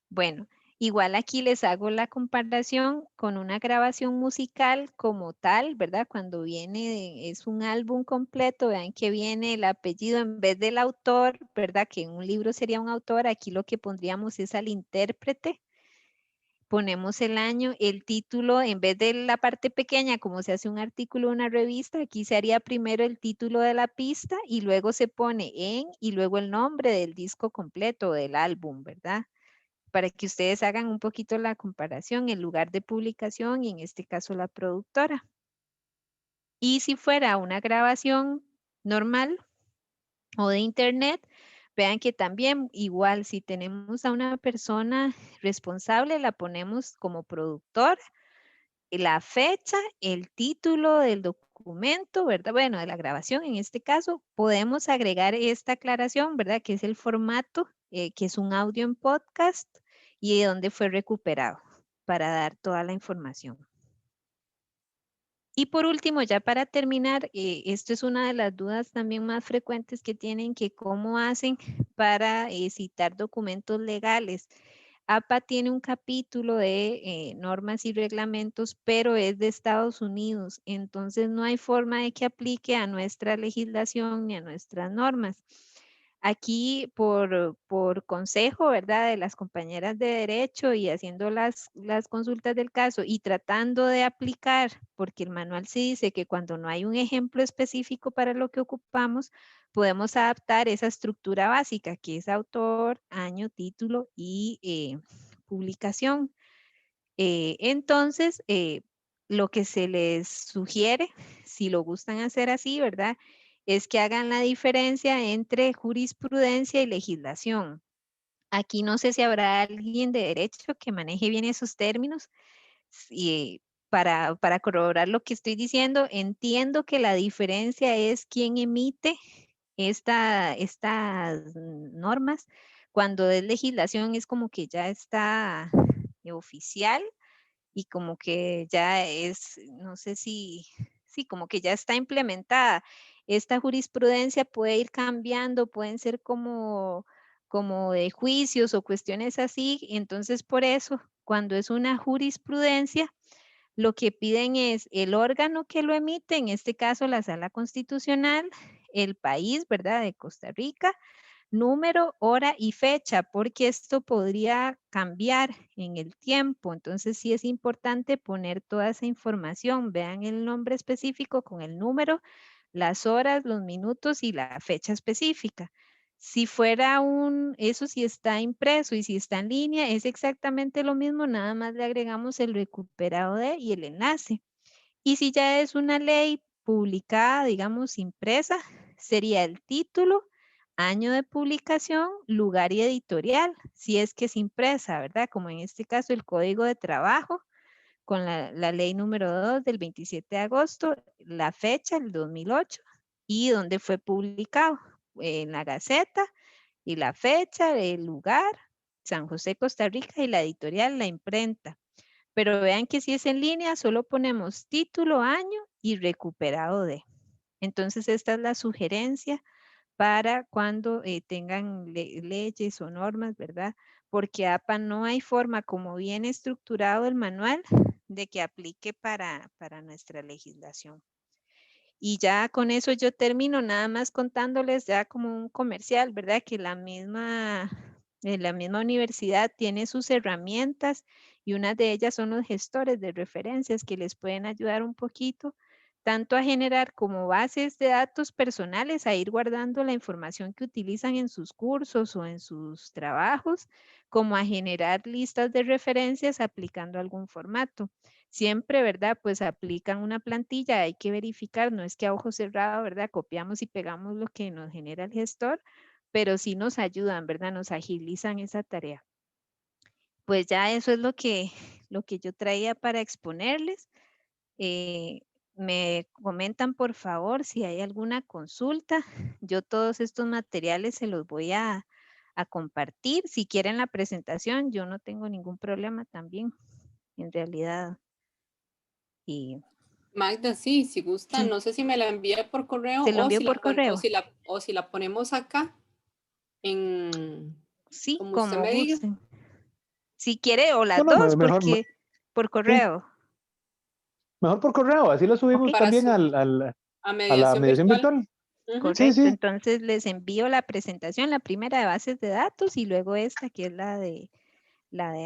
S1: Bueno, igual aquí les hago la comparación con una grabación musical como tal, ¿verdad? Cuando viene, es un álbum completo, vean que viene el apellido en vez del autor, ¿verdad? Que en un libro sería un autor, aquí lo que pondríamos es al intérprete. Ponemos el año, el título, en vez de la parte pequeña, como se hace un artículo de una revista, aquí se haría primero el título de la pista y luego se pone y luego el nombre del disco completo, del álbum, ¿verdad? Para que ustedes hagan un poquito la comparación, el lugar de publicación y en este caso la productora. Y si fuera una grabación normal o de internet, vean que también igual si tenemos a una persona responsable, la ponemos como productor, la fecha, el título del documento, ¿verdad? Bueno, de la grabación en este caso, podemos agregar esta aclaración, ¿verdad? Que es el formato, que es un audio en podcast y de dónde fue recuperado para dar toda la información. Y por último, ya para terminar, esto es una de las dudas también más frecuentes que tienen, que cómo hacen para citar documentos legales. APA tiene un capítulo de normas y reglamentos, pero es de Estados Unidos, entonces no hay forma de que aplique a nuestra legislación ni a nuestras normas. Aquí por consejo, ¿verdad?, de las compañeras de derecho y haciendo las consultas del caso y tratando de aplicar, porque el manual sí dice que cuando no hay un ejemplo específico para lo que ocupamos, podemos adaptar esa estructura básica, que es autor, año, título y publicación. Entonces, lo que se les sugiere, si lo gustan hacer así, ¿verdad?, es que hagan la diferencia entre jurisprudencia y legislación. Aquí no sé si habrá alguien de derecho que maneje bien esos términos. para corroborar lo que estoy diciendo, entiendo que la diferencia es quién emite estas normas. Cuando es legislación es como que ya está oficial y como que ya es, no sé si, sí, como que ya está implementada. Esta jurisprudencia puede ir cambiando, pueden ser como de juicios o cuestiones así. Entonces, por eso, cuando es una jurisprudencia, lo que piden es el órgano que lo emite, en este caso la Sala Constitucional, el país, ¿verdad?, de Costa Rica, número, hora y fecha, porque esto podría cambiar en el tiempo. Entonces sí es importante poner toda esa información. Vean el nombre específico con el número, las horas, los minutos y la fecha específica. Si fuera eso sí está impreso y si está en línea, es exactamente lo mismo, nada más le agregamos el recuperado de y el enlace. Y si ya es una ley publicada, digamos, impresa, sería el título, año de publicación, lugar y editorial, si es que es impresa, ¿verdad? Como en este caso el Código de Trabajo, con la ley número 2 del 27 de agosto, la fecha, el 2008, y donde fue publicado, en la Gaceta, y la fecha, el lugar, San José, Costa Rica, y la editorial, la imprenta. Pero vean que si es en línea, solo ponemos título, año y recuperado de. Entonces, esta es la sugerencia para cuando tengan leyes o normas, ¿verdad? Porque APA no hay forma, como viene estructurado el manual, de que aplique para nuestra legislación. Y ya con eso yo termino nada más contándoles ya como un comercial, ¿verdad? Que la misma universidad tiene sus herramientas y una de ellas son los gestores de referencias que les pueden ayudar un poquito tanto a generar como bases de datos personales, a ir guardando la información que utilizan en sus cursos o en sus trabajos, como a generar listas de referencias aplicando algún formato. Siempre, ¿verdad? Pues aplican una plantilla, hay que verificar, no es que a ojo cerrado, ¿verdad? Copiamos y pegamos lo que nos genera el gestor, pero sí nos ayudan, ¿verdad? Nos agilizan esa tarea. Pues ya eso es lo que yo traía para exponerles. Me comentan por favor si hay alguna consulta. Yo todos estos materiales se los voy a compartir. Si quieren la presentación, yo no tengo ningún problema también, en realidad. Y
S2: Magda, sí, si gusta,
S1: sí,
S2: no sé si me la envía por correo
S1: se lo
S2: o
S1: envío
S2: si
S1: por correo.
S2: o si la ponemos acá en,
S1: Sí,
S2: como usted
S1: como
S2: me diga.
S1: gusten. Si quiere, o las
S6: No,
S1: dos,
S6: mejor,
S1: porque por
S6: sí,
S1: correo.
S6: mejor por correo, así lo subimos
S1: Ok,
S2: Para
S6: también
S2: su,
S6: a
S2: a
S6: la
S2: mediación
S6: mediación
S2: virtual.
S6: virtual.
S2: Ujú.
S6: Sí,
S1: correcto.
S6: sí.
S1: Entonces les envío la presentación, la primera de bases de datos y luego esta que es la de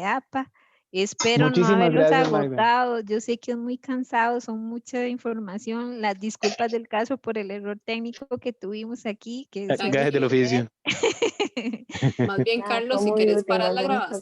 S1: APA. Espero no
S6: Muchísimas
S1: haberlos
S6: gracias, Magda.
S1: agotado. Yo sé que es muy cansado, son mucha información. Las disculpas del caso por el error técnico que tuvimos aquí, que siempre
S6: Gajes del
S1: sucede.
S6: oficio.
S2: Más bien,
S7: Nada,
S2: Carlos,
S7: fue
S2: si
S7: muy
S2: quieres
S7: útil,
S2: parar
S7: más
S2: la
S7: bien, muchas
S2: grabación.